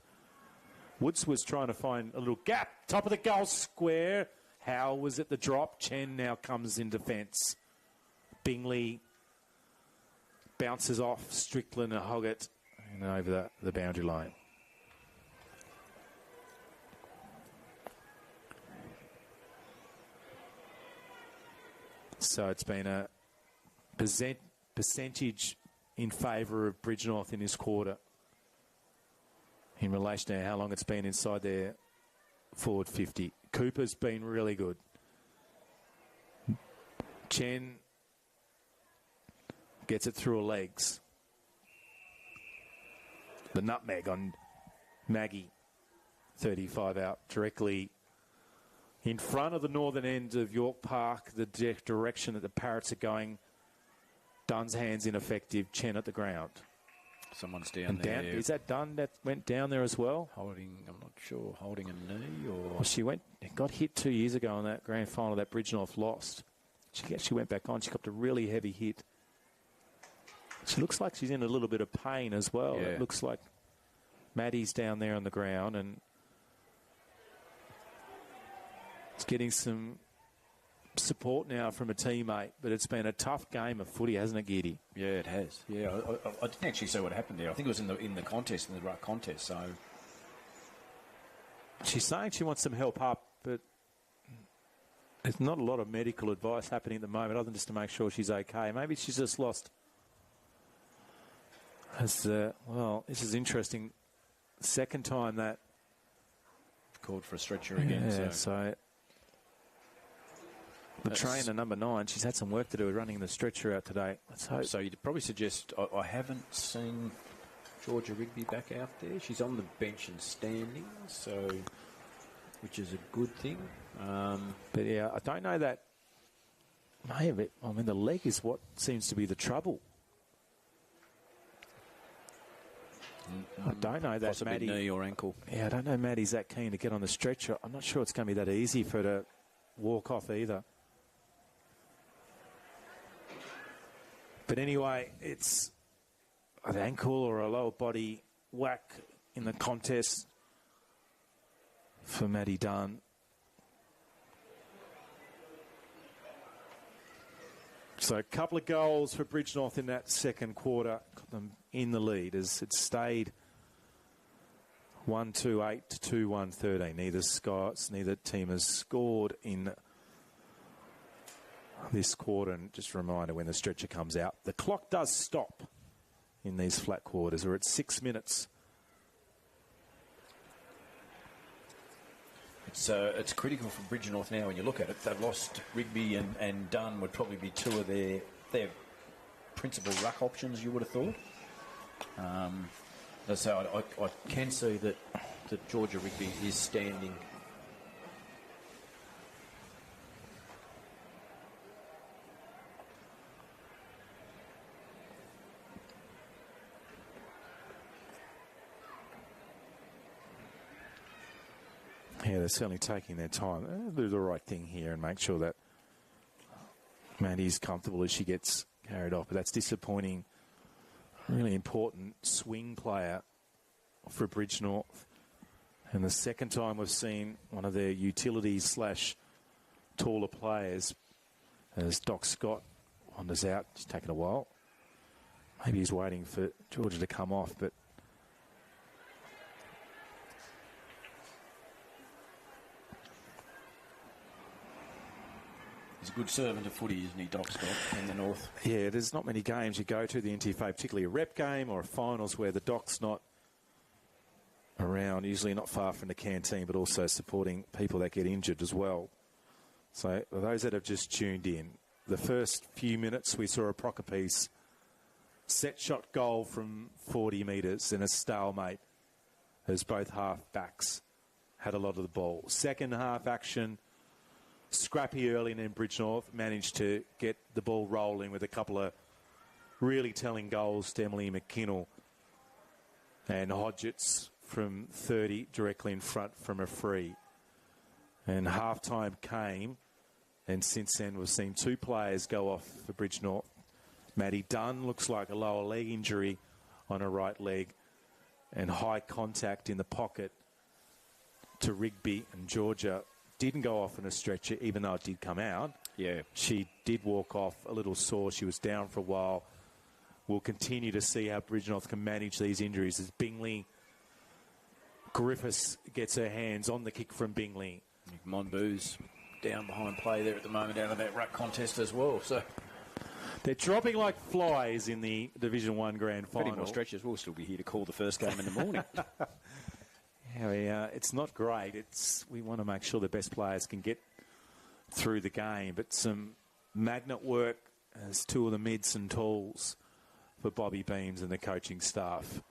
Woods was trying to find a little gap. Top of the goal square. How was it the drop? Chen now comes in defence. Bingley bounces off Strickland and Hoggett and over the boundary line. So it's been a percentage in favour of Bridgenorth in this quarter in relation to how long it's been inside their forward 50. Cooper's been really good. Chen gets it through her legs. The nutmeg on Maggie, 35 out directly in front of the northern end of York Park, the direction that the Parrots are going. Dunn's hands ineffective. Chen at the ground. Someone's down there. Is that Dunn that went down there as well? Holding, I'm not sure, holding a knee or... Well, she got hit 2 years ago in that grand final that Bridgenorth lost. She actually went back on. She got a really heavy hit. She looks like she's in a little bit of pain as well. Yeah. It looks like Maddie's down there on the ground and it's getting some support now from a teammate, but it's been a tough game of footy, hasn't it, Giddy? Yeah, it has. Yeah, I didn't actually see what happened there. I think it was in the contest, in the ruck contest. So she's saying she wants some help up, but there's not a lot of medical advice happening at the moment, other than just to make sure she's okay. Maybe she's just lost. Well, this is interesting. Second time that called for a stretcher again. Yeah, so the trainer, number 9, she's had some work to do with running the stretcher out today. Let's hope. So you'd probably suggest, I haven't seen Georgia Rigby back out there. She's on the bench and standing, so which is a good thing. But yeah, I don't know that. Maybe, I mean, the leg is what seems to be the trouble. I don't know that possibly Maddie, knee or ankle. Yeah, I don't know Maddie's that keen to get on the stretcher. I'm not sure it's going to be that easy for her to walk off either. But anyway, it's an ankle or a lower body whack in the contest for Maddie Dunn. So a couple of goals for Bridgenorth in that second quarter. Got them in the lead as it stayed 1-2-8 to 2-1-13. Neither team has scored in this quarter. And just a reminder, when the stretcher comes out, the clock does stop in these flat quarters. We're at 6 minutes. It's critical for Bridgenorth now when you look at it. They've lost Rigby and Dunn would probably be two of their principal ruck options, you would have thought. So I can see that Georgia Rigby is standing. Yeah, they're certainly taking their time. They'll do the right thing here and make sure that Maddie's comfortable as she gets carried off. But that's disappointing. Really important swing player for Bridgenorth. And the second time we've seen one of their utilities / taller players as Doc Scott wanders out. It's taken a while. Maybe he's waiting for Georgia to come off, but he's a good servant of footy, isn't he, Doc Scott, in the north? Yeah, there's not many games you go to, the NTFA, particularly a rep game or a finals where the Doc's not around, usually not far from the canteen, but also supporting people that get injured as well. So for those that have just tuned in, the first few minutes we saw a Procker piece set shot goal from 40 metres and a stalemate as both half-backs had a lot of the ball. Second half action, scrappy early, and then Bridgenorth managed to get the ball rolling with a couple of really telling goals to Emily McKinnell and Hodgetts from 30 directly in front from a free. And half-time came, and since then we've seen 2 players go off for Bridgenorth. Maddie Dunn looks like a lower leg injury on her right leg, and high contact in the pocket to Rigby, and Georgia didn't go off on a stretcher, even though it did come out. Yeah. She did walk off a little sore. She was down for a while. We'll continue to see how Bridgenorth can manage these injuries as Bingley Griffiths gets her hands on the kick from Bingley. Monboo's down behind play there at the moment out of that ruck contest as well. So they're dropping like flies in the Division 1 Grand Final. pretty more stretches. We'll still be here to call the first game in the morning. Yeah, it's not great. We want to make sure the best players can get through the game. But some magnet work as 2 of the mids and talls for Bobby Beams and the coaching staff.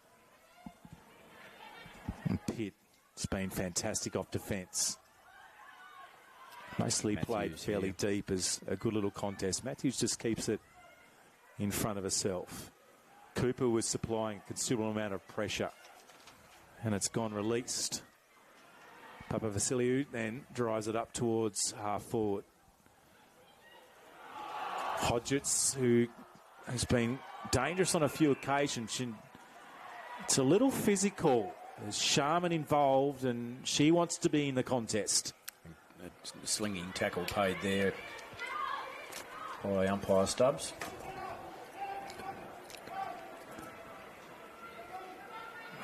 And Pitt has been fantastic off defence. Mostly Matthews, played fairly deep as a good little contest. Matthews just keeps it in front of herself. Cooper was supplying a considerable amount of pressure, and it's gone released. Papa Vasiliou then drives it up towards half forward. Hodgetts, who has been dangerous on a few occasions. It's a little physical. There's Sharman involved, and she wants to be in the contest. A slinging tackle paid there by umpire Stubbs.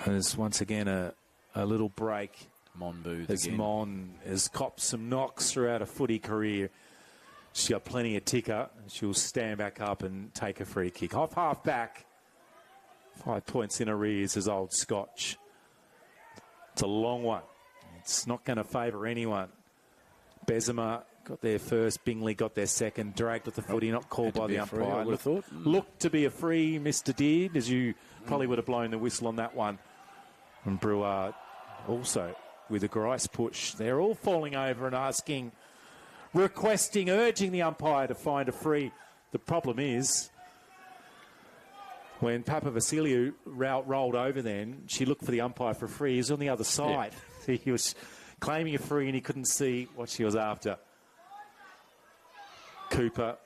There's once again a little break. Monbooth As again. Mon has copped some knocks throughout a footy career. She's got plenty of ticker. She'll stand back up and take a free kick. Off half back. 5 points in arrears as Old Scotch. It's a long one. It's not going to favour anyone. Bessemer got their first. Bingley got their second. Dragged with the footy, not called by the umpire. I would have thought. Looked to be a free, Mr. Deard, as you probably would have blown the whistle on that one. And Brewer also with a Grice push. They're all falling over and asking, requesting, urging the umpire to find a free. The problem is, when Papa Vasiliou rolled over then, she looked for the umpire for a free. He was on the other side. Yeah. He was claiming a free and he couldn't see what she was after. Cooper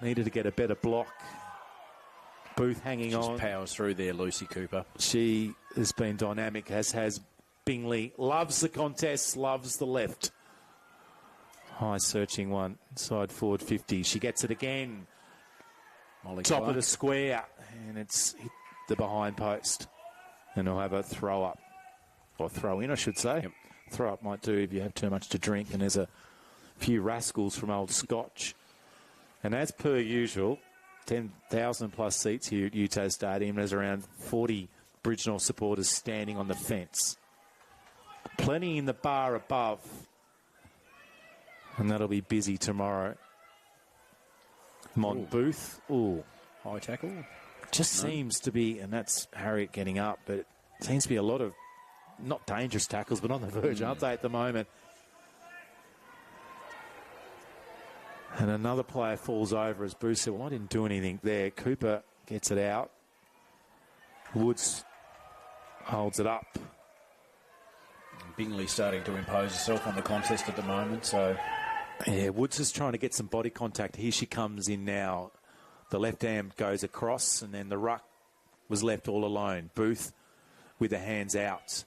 needed to get a better block. Booth hanging on. Just powers through there, Lucy Cooper. She has been dynamic, as has Bingley. Loves the contest, loves the left. High searching one, side forward 50. She gets it again. Molly Top Clark. of the square, and it's hit the behind post. And he'll have a throw up. Or throw in, I should say. Yep. Throw up might do if you have too much to drink, and there's a few rascals from Old Scotch. And as per usual, 10,000 plus seats here at UTAS Stadium. There's around 40 Bridgenorth supporters standing on the fence. Plenty in the bar above. And that'll be busy tomorrow. Monbooth. Ooh. High tackle. Just seems to be, and that's Harriet getting up, but it seems to be a lot of, not dangerous tackles, but on the verge, aren't they, at the moment? And another player falls over as Booth said, well, I didn't do anything there. Cooper gets it out. Woods holds it up. Bingley starting to impose herself on the contest at the moment, so... Yeah, Woods is trying to get some body contact. Here she comes in now. The left hand goes across, and then the ruck was left all alone. Booth with the hands out.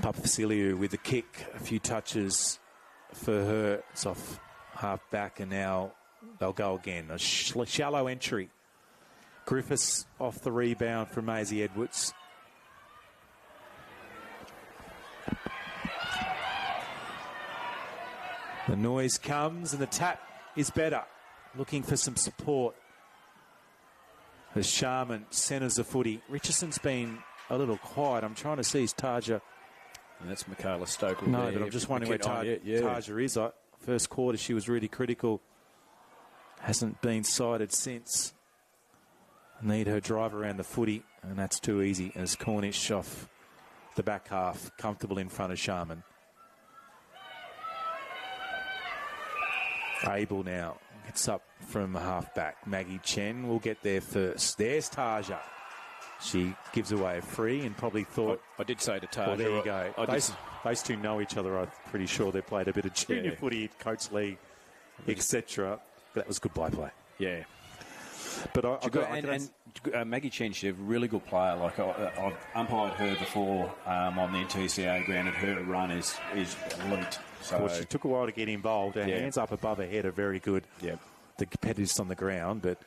Papa Vasiliou with the kick. A few touches for her. It's off half back, and now they'll go again. A shallow entry. Griffiths off the rebound from Maisie Edwards. The noise comes and the tap is better. Looking for some support. As Sharman centres the footy. Richardson's been a little quiet. I'm trying to see his Tarja. And that's Michaela Stokely. No, there. but I'm just wondering where Tarja is. First quarter she was really critical. Hasn't been sighted since. need her drive around the footy, and that's too easy as Cornish off the back half, comfortable in front of Sharman. Abel now gets up from half back. Maggie Chen will get there first. There's Taja. She gives away a free and probably thought... I did say to Taja... Well, there you go. Those two know each other. I'm pretty sure they played a bit of junior footy, coach league, etc. But that was good play. Yeah. But Maggie Chen, she's a really good player. Like I've umpired her before on the NTFA ground, and her run is elite. So well, she took a while to get involved. Her hands up above her head are very good. Yep. The competitors on the ground, but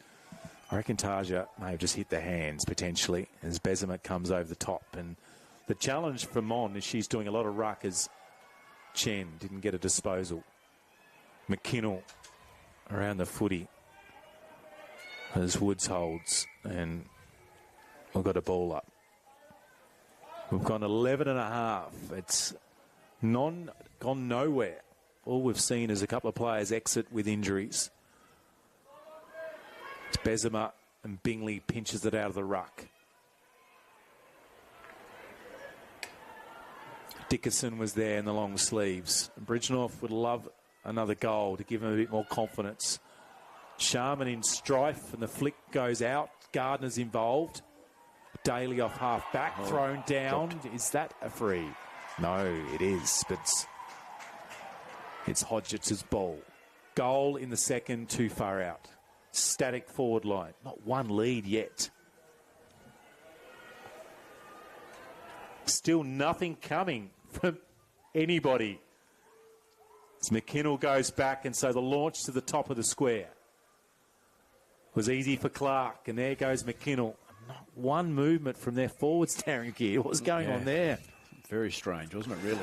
I reckon Taja may have just hit the hands potentially as Bezemer comes over the top. And the challenge for Mon is she's doing a lot of ruck as Chen didn't get a disposal. McKinnell around the footy as Woods holds, and we've got a ball up. We've gone 11 and a half. It's gone nowhere. All we've seen is a couple of players exit with injuries. It's Bezemer, and Bingley pinches it out of the ruck. Dickerson was there in the long sleeves. Bridgenorth would love another goal to give him a bit more confidence. Sharman in strife, and the flick goes out. Gardner's involved. Daly off half back, thrown down. Dropped. Is that a free? No, it is, but it's Hodget's ball. Goal in the second, too far out. Static forward line. Not one lead yet. Still nothing coming from anybody. As McKinnell goes back, and so the launch to the top of the square was easy for Clark, and there goes McKinnell. Not one movement from their forwards, Darren Gear. What's going on there? Very strange, wasn't it, really?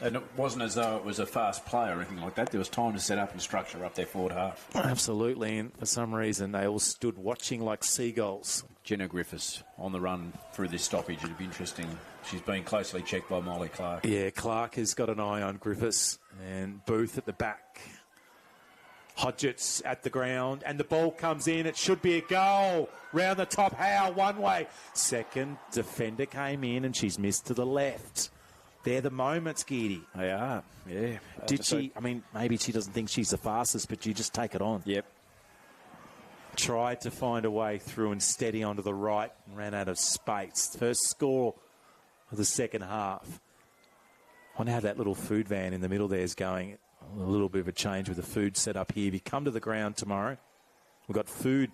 And it wasn't as though it was a fast play or anything like that. There was time to set up and structure up their forward half. Absolutely, and for some reason they all stood watching like seagulls. Jenna Griffiths on the run through this stoppage. It'd be interesting. She's been closely checked by Molly Clark. Yeah, Clark has got an eye on Griffiths, and Booth at the back. Hodgetts at the ground, and the ball comes in. It should be a goal. Round the top, Howe, one way. Second defender came in, and she's missed to the left. They're the moments, Geedy. They are, yeah. Did she, I mean, maybe she doesn't think she's the fastest, but you just take it on. Yep. Tried to find a way through and steady onto the right, and ran out of space. First score of the second half. I wonder how that little food van in the middle there is going. A little bit of a change with the food set up here. If you come to the ground tomorrow, we've got food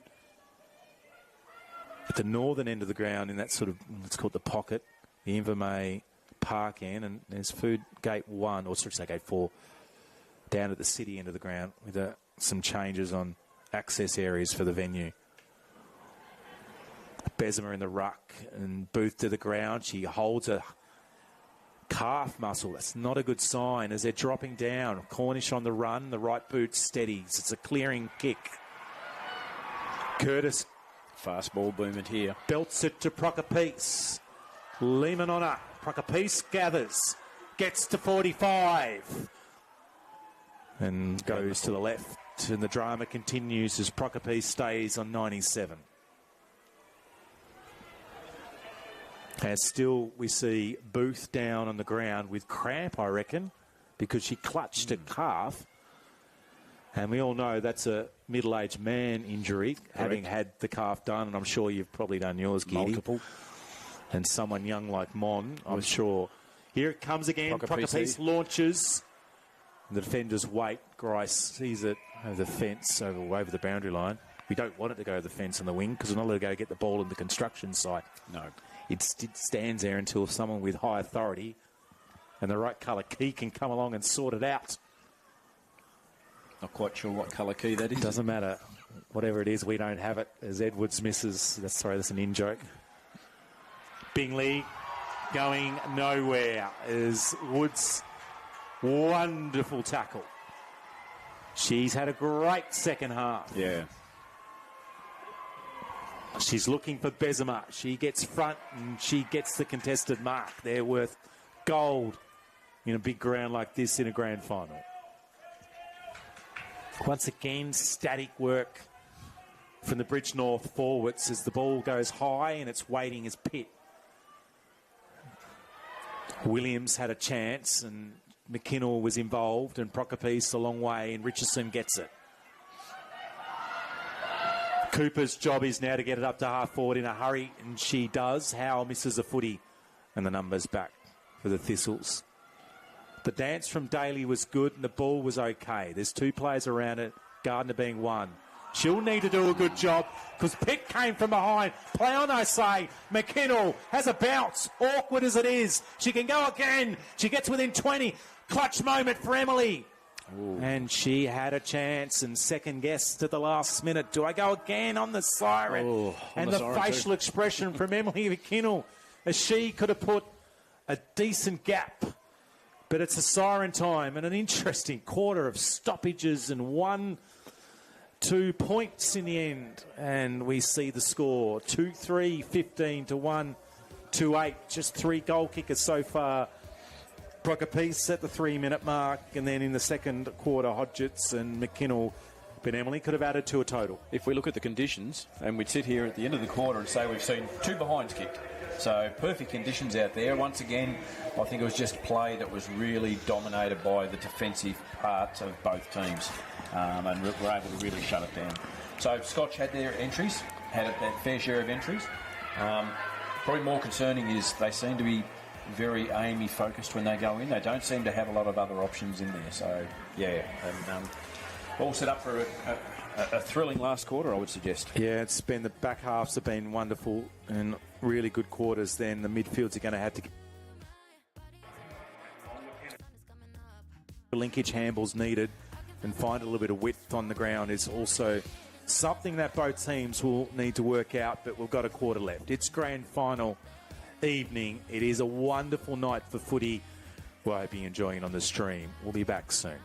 at the northern end of the ground in that sort of, let's call it the pocket, the Invermay Park end, and there's food gate 1, or sorry, gate 4, down at the city end of the ground with some changes on access areas for the venue. Bezemer in the ruck, and Booth to the ground. She holds a calf muscle. That's not a good sign as they're dropping down. Cornish on the run. The right boot steadies. It's a clearing kick. Curtis. Fast ball movement here. Belts it to Procopiece. Lehman on up. Procopiece gathers. Gets to 45. And goes to the left. And the drama continues as Procopiece stays on 97. As still we see Booth down on the ground with cramp, I reckon, because she clutched a calf. And we all know that's a middle-aged man injury, having had the calf done, and I'm sure you've probably done yours, Giddy. Multiple. And someone young like Mon, I'm sure. Here it comes again. Procopiece launches. The defenders wait. Grice sees it over the fence, over the boundary line. We don't want it to go to the fence on the wing because we're not allowed to go get the ball in the construction site. No. It stands there until someone with high authority and the right colour key can come along and sort it out. Not quite sure what colour key that is. Doesn't matter. Whatever it is, we don't have it. As Edwards misses. That's an in-joke. Bingley going nowhere as Woods. Wonderful tackle. She's had a great second half. Yeah. She's looking for Bezemer. She gets front and she gets the contested mark. They're worth gold in a big ground like this in a grand final. Once again, static work from the Bridgenorth forwards as the ball goes high and it's waiting as pit. Williams had a chance and McKinnell was involved, and Prokopi's a long way, and Richardson gets it. Cooper's job is now to get it up to half forward in a hurry, and she does. Howe misses a footy, and the numbers back for the Thistles. The dance from Daly was good, and the ball was okay. There's 2 players around it, Gardner being one. She'll need to do a good job because Pitt came from behind. Play on, I say. McKinnell has a bounce, awkward as it is. She can go again. She gets within 20. Clutch moment for Emily. Ooh. And she had a chance and second guessed at the last minute. Do I go again on the siren? Ooh, and the facial expression from Emily McKinnell as she could have put a decent gap. But it's a siren time and an interesting quarter of stoppages and 1-2 points in the end. And we see the score 2-3, 15-1, 2-8. Just 3 goal kickers so far. Prokopi's at the 3-minute mark, and then in the second quarter, Hodgetts and McKinnell. But Emily could have added to a total. If we look at the conditions, and we'd sit here at the end of the quarter and say we've seen 2 behinds kicked. So perfect conditions out there. Once again, I think it was just play that was really dominated by the defensive parts of both teams, and were able to really shut it down. So Scotch had their entries, had that fair share of entries. Probably more concerning is they seem to be very Amy focused when they go in. They don't seem to have a lot of other options in there. So yeah, and all set up for a thrilling last quarter, I would suggest. Yeah, it's been the back halves have been wonderful and really good quarters. Then the midfields are going to have to linkage handballs needed and find a little bit of width on the ground is also something that both teams will need to work out. But we've got a quarter left. It's grand final evening. It is a wonderful night for footy. Well, I hope you're enjoying it on the stream. We'll be back soon.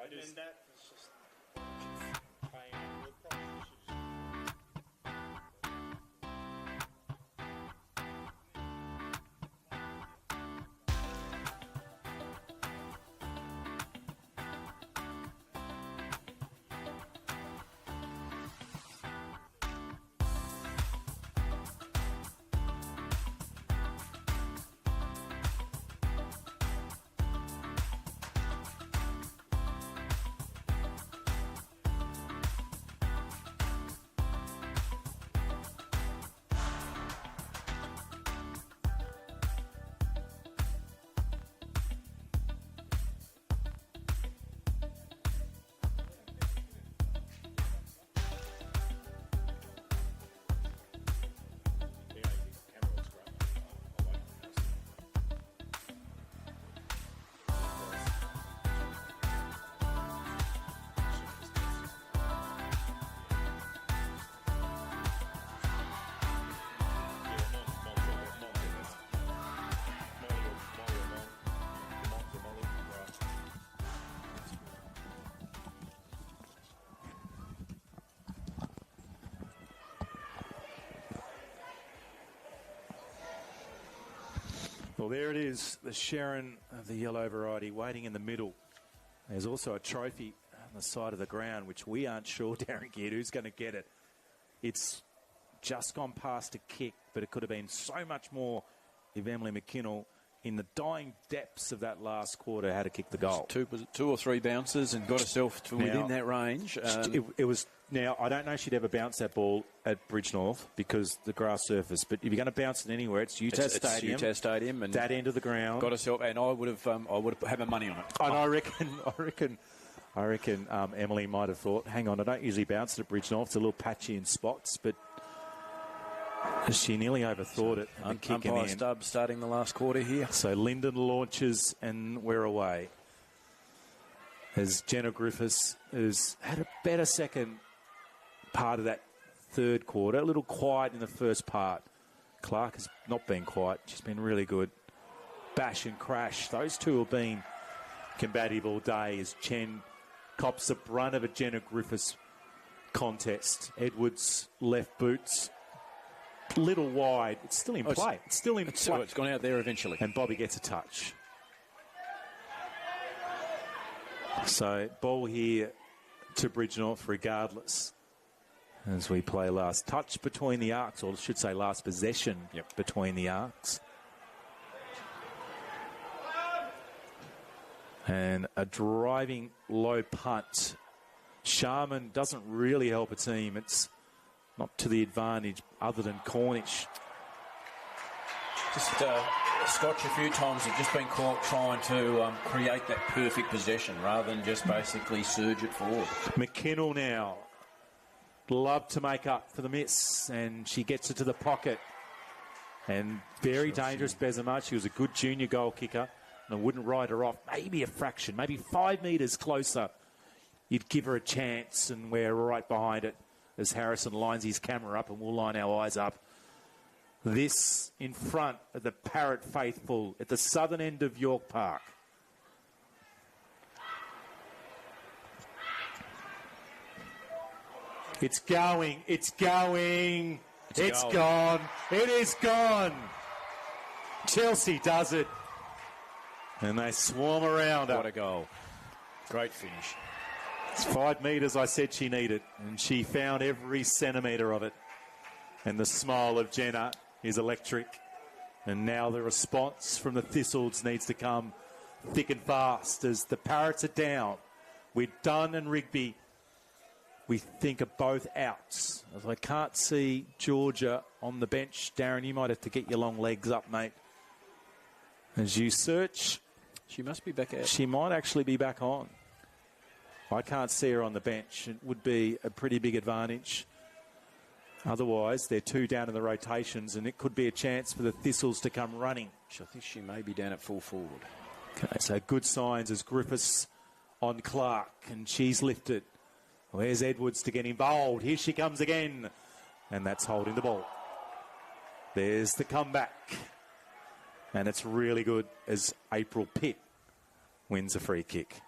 And that is just playing the propositions. Well, there it is, the Sharon of the yellow variety waiting in the middle. There's also a trophy on the side of the ground, which we aren't sure, Darren Geard, who's going to get it. It's just gone past a kick, but it could have been so much more if Emily McKinnell, in the dying depths of that last quarter, had to kick the goal. Two or three bounces and got herself to within that range. It was. Now, I don't know if she'd ever bounce that ball at Bridgenorth because the grass surface, but if you're going to bounce it anywhere, it's UTAS Stadium. It's UTAS Stadium. And that end of the ground. Got herself, and I would have had my money on it. And I reckon Emily might have thought, hang on, I don't usually bounce it at Bridgenorth. It's a little patchy in spots, but she nearly overthought it. Umpire Stubbs starting the last quarter here. So Lyndon launches and we're away. As Jenna Griffiths has had a better second part of that third quarter. A little quiet in the first part. Clark has not been quiet. She's been really good. Bash and crash. Those two have been combative all day as Chen cops the brunt of a Jenna Griffiths contest. Edwards left boots. Little wide. It's still in play. It's still in play. It's gone out there eventually. And Bobby gets a touch. So ball here to Bridgenorth regardless. As we play last touch between the arcs, or I should say last possession between the arcs. And a driving low punt. Sharman doesn't really help a team. It's not to the advantage other than Cornish. Just Scotch a few times have just been caught trying to create that perfect possession rather than just basically surge it forward. McKinnell now. Love to make up for the miss, and she gets it to the pocket. And very dangerous, Bessemer. She was a good junior goal kicker, and I wouldn't write her off. Maybe a fraction, maybe 5 metres closer. You'd give her a chance, and we're right behind it as Harrison lines his camera up, and we'll line our eyes up. This in front of the Parrot faithful at the southern end of York Park. It's going. It's going. It's gone. It is gone. Chelsea does it. And they swarm around her. What a goal. Great finish. It's 5 metres I said she needed. And she found every centimetre of it. And the smile of Jenna is electric. And now the response from the Thistles needs to come thick and fast as the Parrots are down. We're done, and Rigby, we think, are both outs. As I can't see Georgia on the bench. Darren, you might have to get your long legs up, mate. As you search. She must be back out. She might actually be back on. I can't see her on the bench. It would be a pretty big advantage. Otherwise, they're two down in the rotations, and it could be a chance for the Thistles to come running. I think she may be down at full forward. Okay, so good signs as Griffiths on Clark, and she's lifted. Where's Edwards to get involved? Here she comes again. And that's holding the ball. There's the comeback. And it's really good as April Pitt wins a free kick.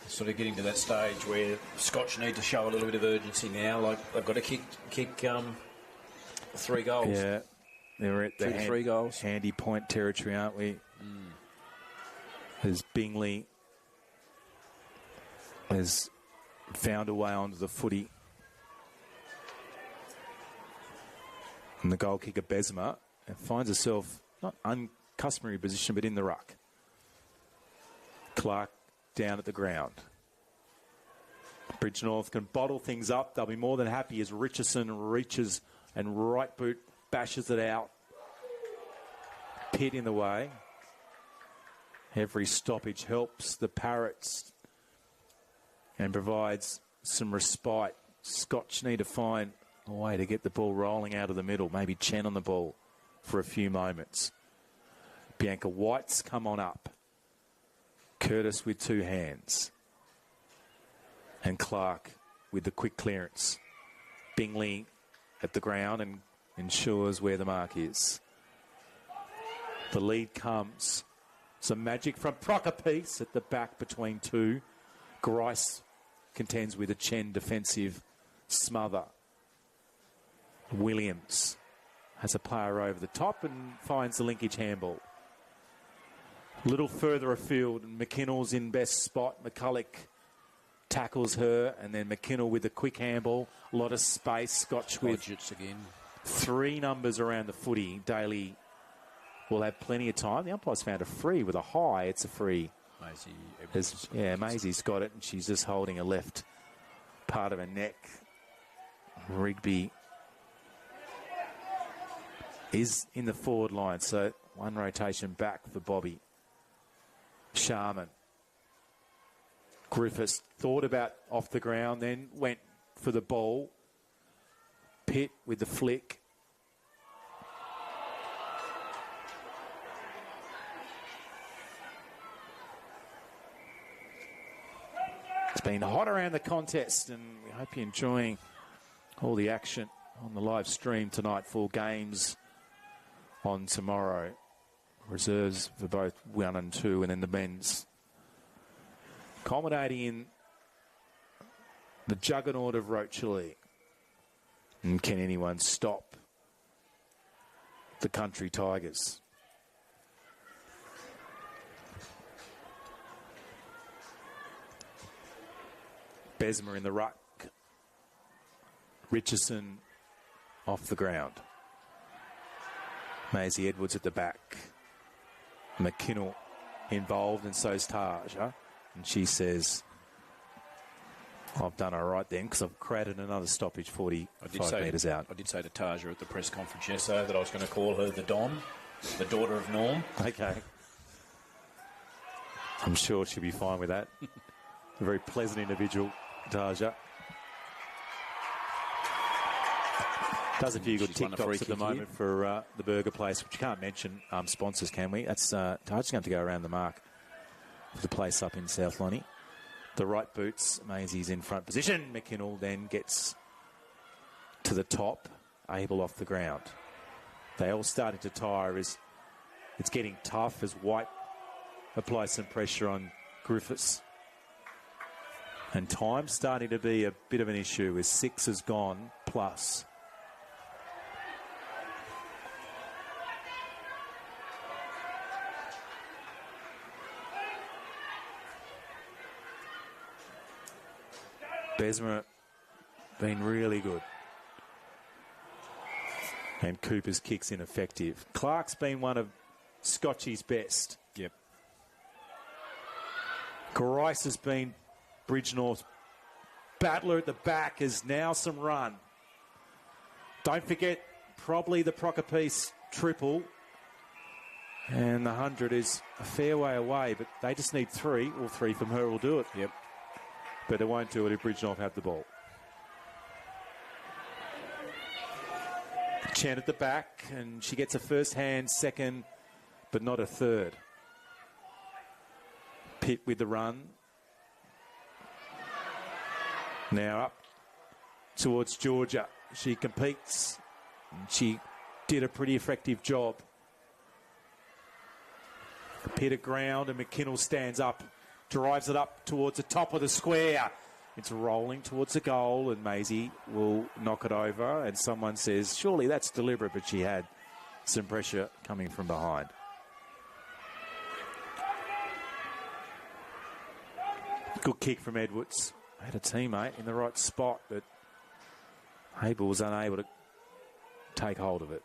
Sort of getting to that stage where Scotch need to show a little bit of urgency now. Like they've got to kick 3 goals. Yeah. They're at the 3 goals. Handy point territory, aren't we? As Bingley has found a way onto the footy. And the goal kicker, Bessemer, finds herself not uncustomary position, but in the ruck. Clark down at the ground. Bridgenorth can bottle things up. They'll be more than happy as Richardson reaches and right boot bashes it out. Pitt in the way. Every stoppage helps the Parrots and provides some respite. Scotch need to find a way to get the ball rolling out of the middle. Maybe Chen on the ball for a few moments. Bianca White's come on up. Curtis with 2 hands. And Clark with the quick clearance. Bingley at the ground and ensures where the mark is. The lead comes. Some magic from Procapice at the back between 2. Grice contends with a Chen defensive smother. Williams has a player over the top and finds the linkage handball. A little further afield, and McKinnell's in best spot. McCulloch tackles her, and then McKinnell with a quick handball. A lot of space. Scotch with Budgets again. 3 numbers around the footy. Daly will have plenty of time. The umpire's found a free with a high. It's a free. Maisie's got it, and she's just holding a left part of her neck. Rigby is in the forward line, so one rotation back for Bobby. Sharman. Griffiths thought about off the ground, then went for the ball. Pitt with the flick. It's been hot around the contest, and we hope you're enjoying all the action on the live stream tonight. 4 games on tomorrow. Reserves for both 1 and 2, and then the men's. Culminating in the juggernaut of Rochely. And can anyone stop the Country Tigers? Besmer in the ruck. Richardson off the ground. Maisie Edwards at the back. McKinnell involved, and so's Taja. And she says, I've done all right then, because I've created another stoppage 45 metres out. I did say to Taja at the press conference yesterday that I was going to call her the Don, the daughter of Norm. Okay. I'm sure she'll be fine with that. A very pleasant individual, Taja. Does a few good TikToks at the moment for the burger place, which you can't mention sponsors, can we? That's Taja's going to go around the mark for the place up in South Lonnie. The right boots, Maisie's in front position. McKinnell then gets to the top, Abel off the ground. They all starting to tire as it's getting tough as White applies some pressure on Griffiths. And time's starting to be a bit of an issue as 6 has gone plus. Besmer been really good. And Cooper's kick's ineffective. Clark's been one of Scotchy's best. Yep. Grice has been Bridgenorth. Battler at the back is now some run. Don't forget, probably the Procopiece triple. And the 100 is a fair way away, but they just need 3. All 3 from her will do it. Yep. But they won't do it if Bridgenorth have the ball. Chen at the back, and she gets a first hand, second, but not a third. Pitt with the run. Now up towards Georgia. She competes. She did a pretty effective job. Pitt at ground, and McKinnell stands up. Drives it up towards the top of the square. It's rolling towards the goal, and Maisie will knock it over. And someone says, surely that's deliberate, but she had some pressure coming from behind. Good kick from Edwards. Had a teammate in the right spot, but Abel was unable to take hold of it.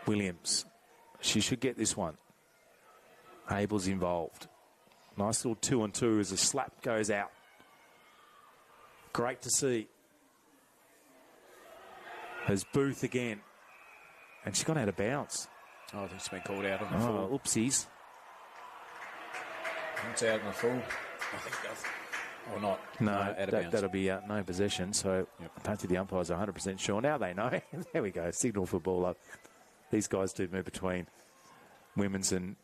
Williams. She should get this one. Abel's involved. Nice little 2-on-2 as a slap goes out. Great to see. There's Booth again. And she's gone out of bounds. Oh, I think it's been called out on the full. Oopsies. It's out on the full. I think that's... Or not. No, out of bounds. That'll be no possession. So Yep. I don't think the umpires are 100% sure. Now they know. There we go. Signal for ball up. These guys do move between women's and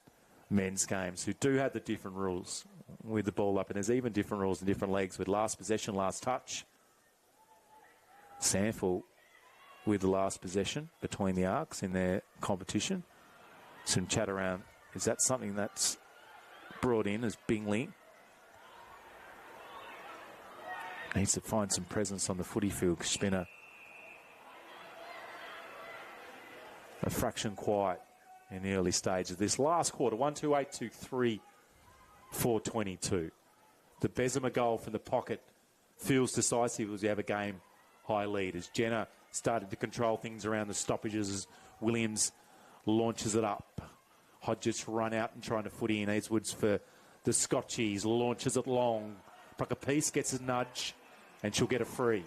men's games who do have the different rules with the ball up, and there's even different rules in different legs with last possession, last touch. Sandford with the last possession between the arcs in their competition. Some chat around, is that something that's brought in as Bingley? needs to find some presence on the footy field. She's been a fraction quiet in the early stages. This last quarter, 1-2-8-2-3, 4-22. The Bessemer goal from the pocket feels decisive as we have a game high lead. As Jenner started to control things around the stoppages, as Williams launches it up. Hodges run out and trying to footy in. Edwards for the Scotchies, launches it long. Prokopis gets a nudge and she'll get a free.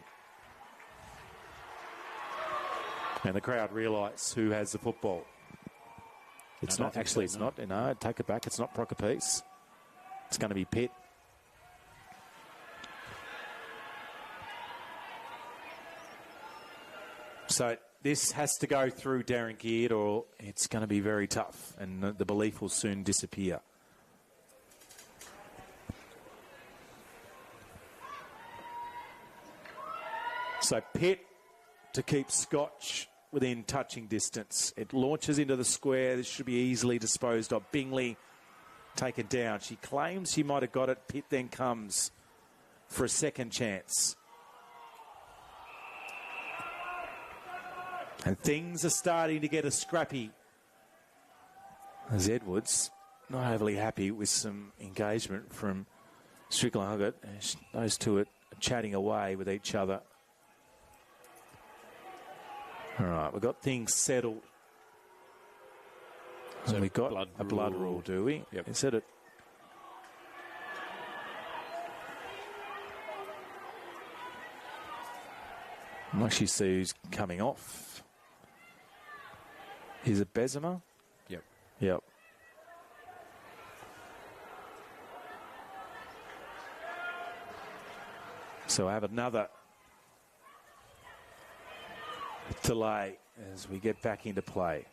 And the crowd realise who has the football. It's not, actually, it's not. No, take it back. It's not Prokopis. It's going to be Pitt. So this has to go through Darren Geard or it's going to be very tough and the belief will soon disappear. So Pitt to keep Scotch within touching distance. It launches into the square. This should be easily disposed of. Bingley taken down. She claims she might have got it. Pitt then comes for a second chance. And things are starting to get a scrappy. As Edwards, not overly happy with some engagement from Strickland. Those two are chatting away with each other. All right, we've got things settled. So we've got a blood rule, do we? Yep. Is it? I'll actually see who's coming off. Is it Bessemer? Yep. Yep. So I have another delay as we get back into play.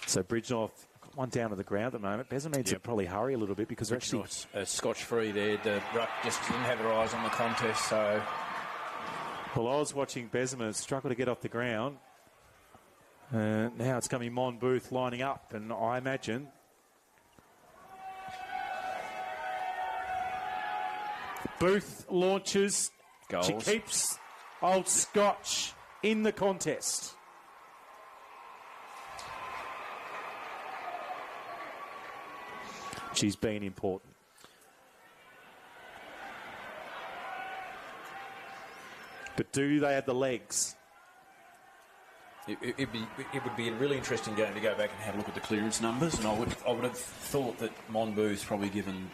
So Bridgenorth got one down to the ground at the moment. Bessemer needs to probably hurry a little bit because they're actually Scotch free there. The ruck just didn't have her eyes on the contest, so. Well, I was watching Bessemer struggle to get off the ground. Now it's coming Mon Booth lining up, and I imagine Booth launches. Goals. She keeps Old Scotch in the contest. She's been important. But do they have the legs? It would be a really interesting game to go back and have a look at the clearance numbers, and I would have thought that Monbooth's probably given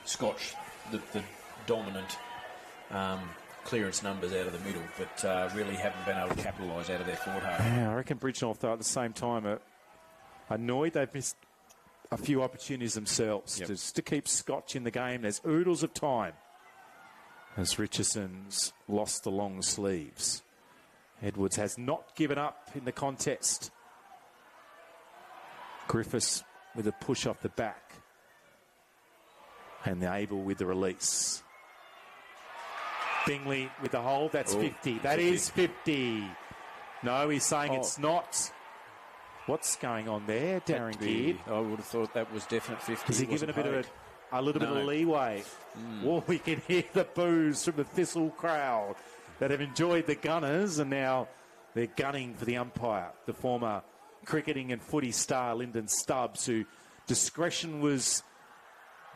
Scotch the dominant clearance numbers out of the middle, but really haven't been able to capitalise out of their forward half. Yeah, I reckon Bridgenorth, though, at the same time, are annoyed they've missed a few opportunities themselves just to keep Scotch in the game. There's oodles of time as Richardson's lost the long sleeves. Edwards has not given up in the contest. Griffiths with a push off the back. And Abel with the release. Bingley with the hold. That's 50. That 50. Is 50. No, he's saying it's not. What's going on there, Darren Geard? I would have thought that was definite 50. Is he given a little bit of leeway? Well, we can hear the boos from the Thistle crowd that have enjoyed the Gunners, and now they're gunning for the umpire, the former cricketing and footy star Lyndon Stubbs, who discretion was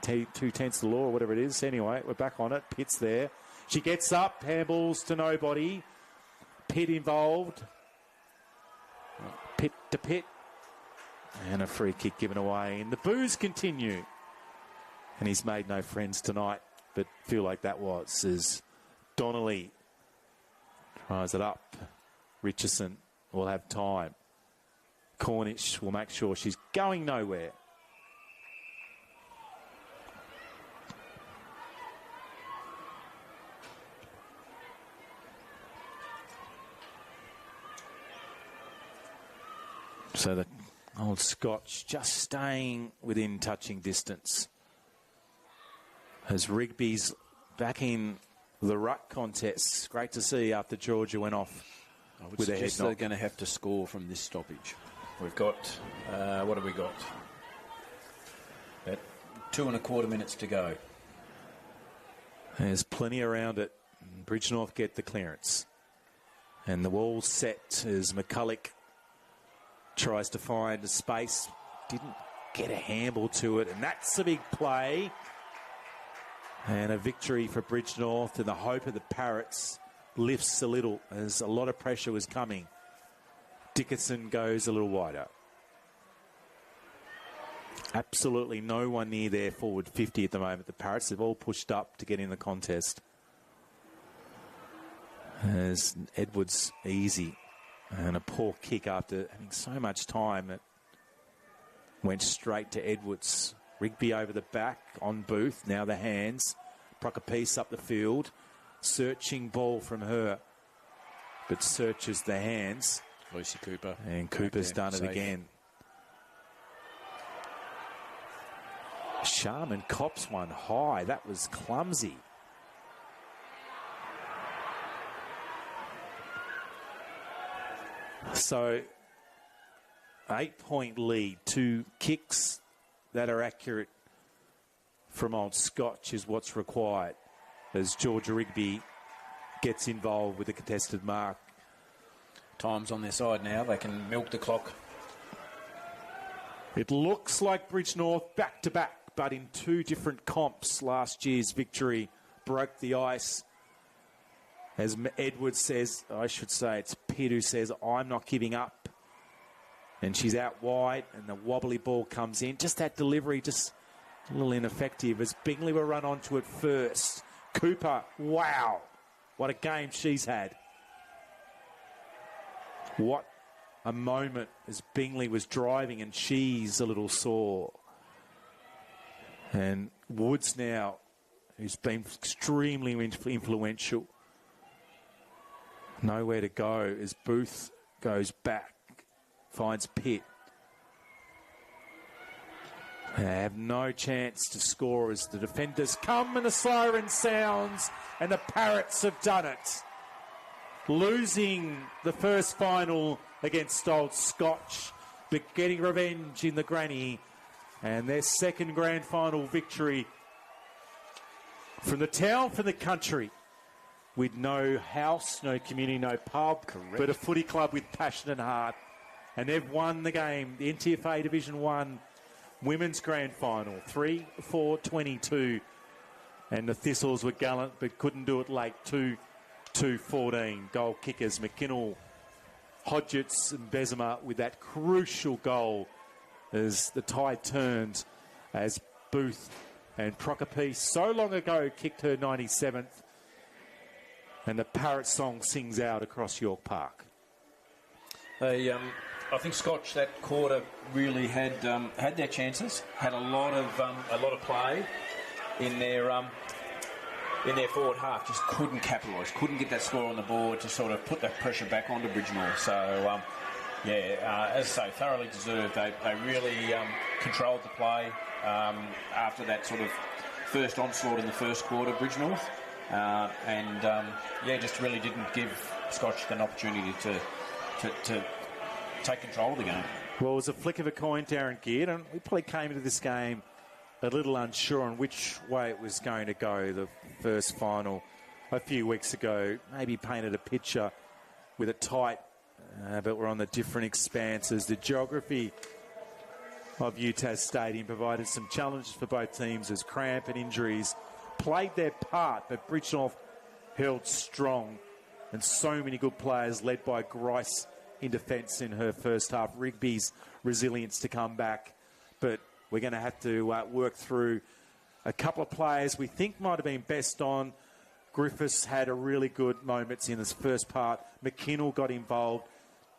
2/10 the law or whatever it is. Anyway, we're back on it. Pitt's there. She gets up, handballs to nobody. Pitt involved. Pitt to Pitt. And a free kick given away. And the boos continue. And he's made no friends tonight, but feel like that was as Donnelly tries it up. Richardson will have time. Cornish will make sure she's going nowhere. So the Old Scotch just staying within touching distance. As Rigby's back in the ruck contests. Great to see after Georgia went off with a head knock. They're going to have to score from this stoppage. We've got, what have we got? About 2.25 minutes to go. There's plenty around it. Bridgenorth get the clearance. And the wall's set as McCulloch tries to find a space. Didn't get a handle to it, and that's a big play. And a victory for Bridgenorth, and the hope of the Parrots lifts a little as a lot of pressure was coming. Dickinson goes a little wider. Absolutely no one near their forward 50 at the moment. The Parrots have all pushed up to get in the contest. As Edwards easy, and a poor kick after having so much time. It went straight to Edwards. Rigby over the back on Booth. Now the hands. Prokopiece up the field. Searching ball from her. But searches the hands. Lucy Cooper. And Cooper's done it again. Sharman cops one high. That was clumsy. So, 8-point lead. 2 kicks that are accurate from Old Scotch is what's required as Georgia Rigby gets involved with the contested mark. Time's on their side now. They can milk the clock. It looks like Bridgenorth back-to-back, but in 2 different comps. Last year's victory broke the ice. As Edwards says, I should say it's Pitt who says, I'm not giving up. And she's out wide, and the wobbly ball comes in. Just that delivery, just a little ineffective as Bingley will run onto it first. Cooper, wow, what a game she's had. What a moment as Bingley was driving and she's a little sore. And Woods now, who's been extremely influential. Nowhere to go as Booth goes back, finds Pitt. They have no chance to score as the defenders come and the siren sounds and the Parrots have done it. Losing the first final against Old Scotch, but getting revenge in the granny, and their second grand final victory from the town, from the country, with no house, no community, no pub, but a footy club with passion and heart. And they've won the game, the NTFA Division 1 Women's Grand Final, 3-4-22. And the Thistles were gallant, but couldn't do it late, 2-14. Goal kickers, McKinnell, Hodgetts and Bessemer with that crucial goal as the tide turned, as Booth and Prokopiece so long ago kicked her 97th. And the Parrot song sings out across York Park. I think Scotch that quarter really had their chances. Had a lot of play in their forward half. Just couldn't capitalise. Couldn't get that score on the board to sort of put that pressure back onto Bridgenorth. So as I say, thoroughly deserved. They really controlled the play after that sort of first onslaught in the first quarter. Bridgenorth. Just really didn't give Scotch an opportunity to take control of the game. Well, it was a flick of a coin, Darren Geard, and we probably came into this game a little unsure on which way it was going to go. The first final a few weeks ago maybe painted a picture with it tight, but we're on the different expanses. The geography of UTAS Stadium provided some challenges for both teams as cramp and injuries played their part, but Bridgenorth held strong, and so many good players led by Grice in defence in her first half. Rigby's resilience to come back, but we're going to have to work through a couple of players we think might have been best on. Griffiths had a really good moments in this first part. McKinnell got involved.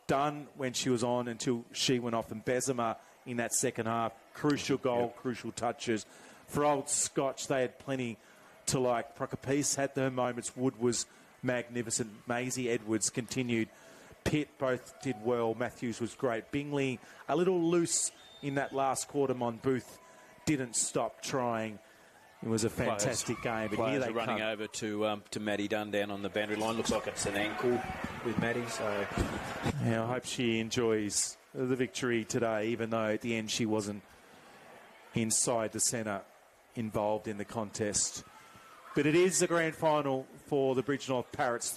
Dunn when she was on until she went off, and Bessemer in that second half. Crucial goal, crucial touches. For Old Scotch, they had plenty to like. Prokopiece had her moments. Wood was magnificent. Maisie Edwards continued. Pitt both did well. Matthews was great. Bingley a little loose in that last quarter. Monbooth didn't stop trying. It was a fantastic game. But here they are running over to Maddie Dunn down on the boundary line. Looks like it's an ankle with Maddie. So yeah, I hope she enjoys the victory today, even though at the end she wasn't inside the centre involved in the contest. But it is the grand final for the Bridgenorth Parrots,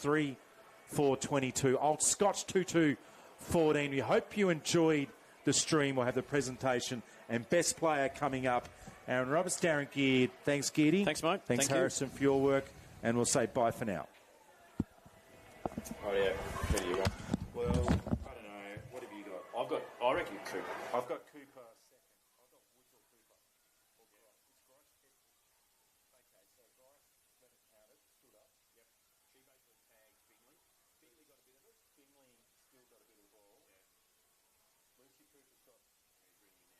3-4-22. Old Scotch 2-2-14. We hope you enjoyed the stream. We'll have the presentation and best player coming up. Aaron Roberts, Darren Geard. Thanks, Geardy. Thanks, mate. Thanks, Thank Harrison, for your work. And we'll say bye for now. Oh, yeah. Who do you want? Well, I don't know. What have you got? I reckon Cooper. I've got Cooper second. I've got Woods or Cooper. Okay, so Bryce, when it counted, stood up. Yep. She basically tagged Bingley. Bingley got a bit of it. Bingley still got a bit of the ball. Yeah. Lucy Cooper's got... He's ringing now. It's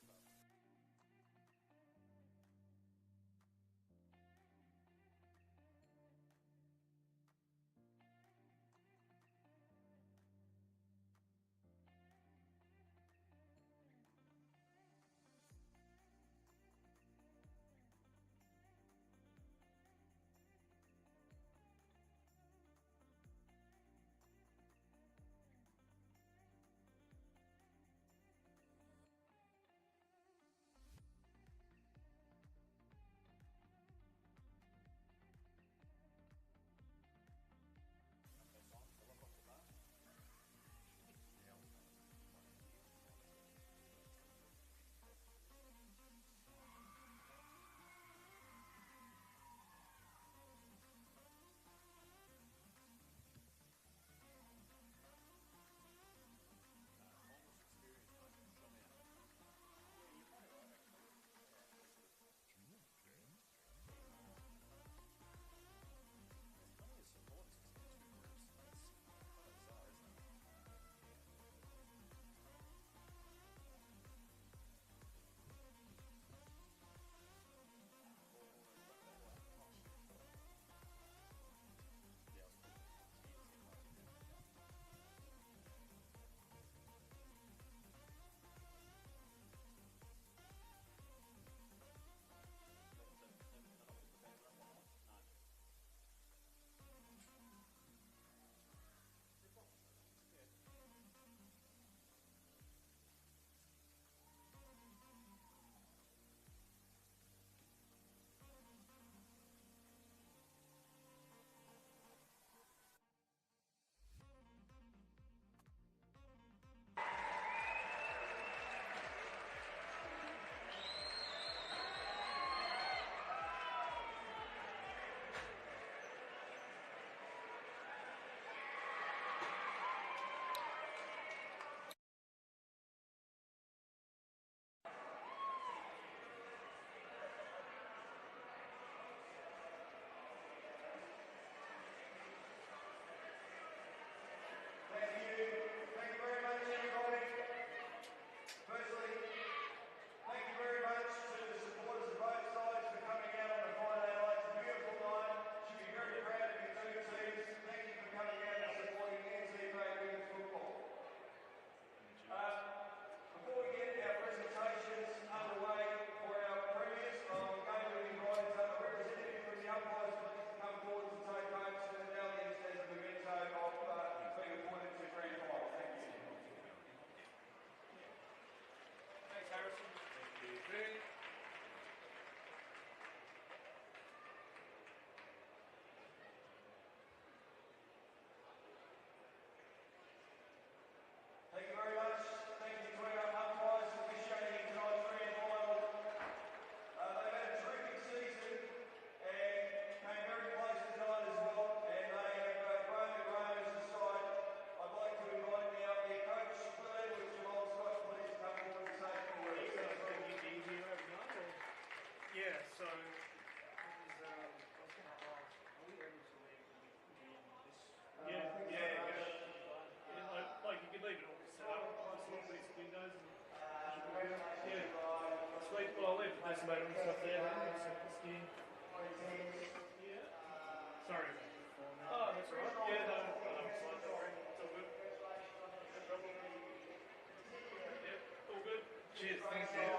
Cooper.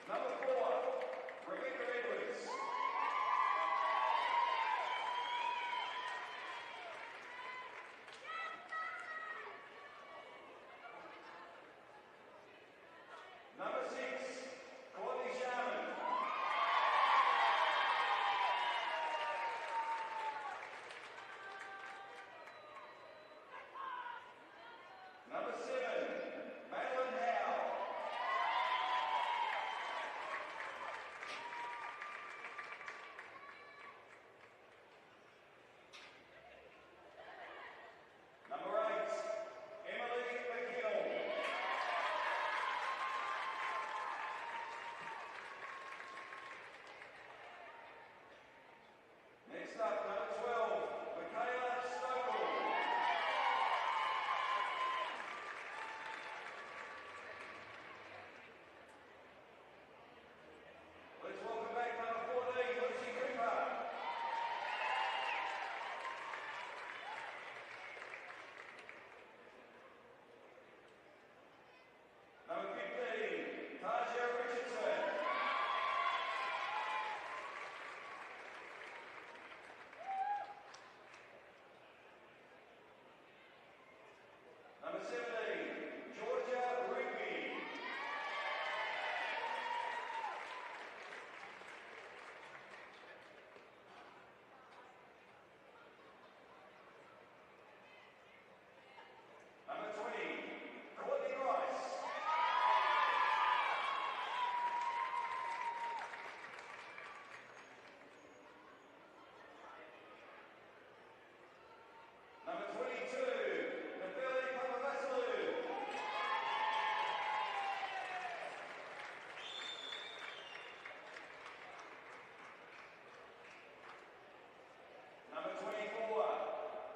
Number 4, Rebecca Edwards. Number 6, Courtney Sharman. Number 7, Madeline Howe. Number 8, Emily McGill. Next up, number 12, Michaela Stokely. Let's welcome back number 14, Lucy Cooper. Number 15, Taja Richardson. Number 17, Georgia Rigby. Number 20, Courtney Rice. Number 22, Nafeli Papavassilou. Number 24,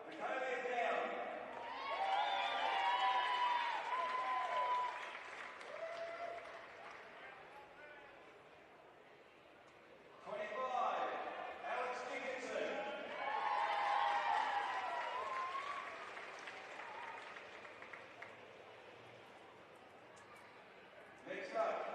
Nakomi Down. Alex Dickinson. Next up,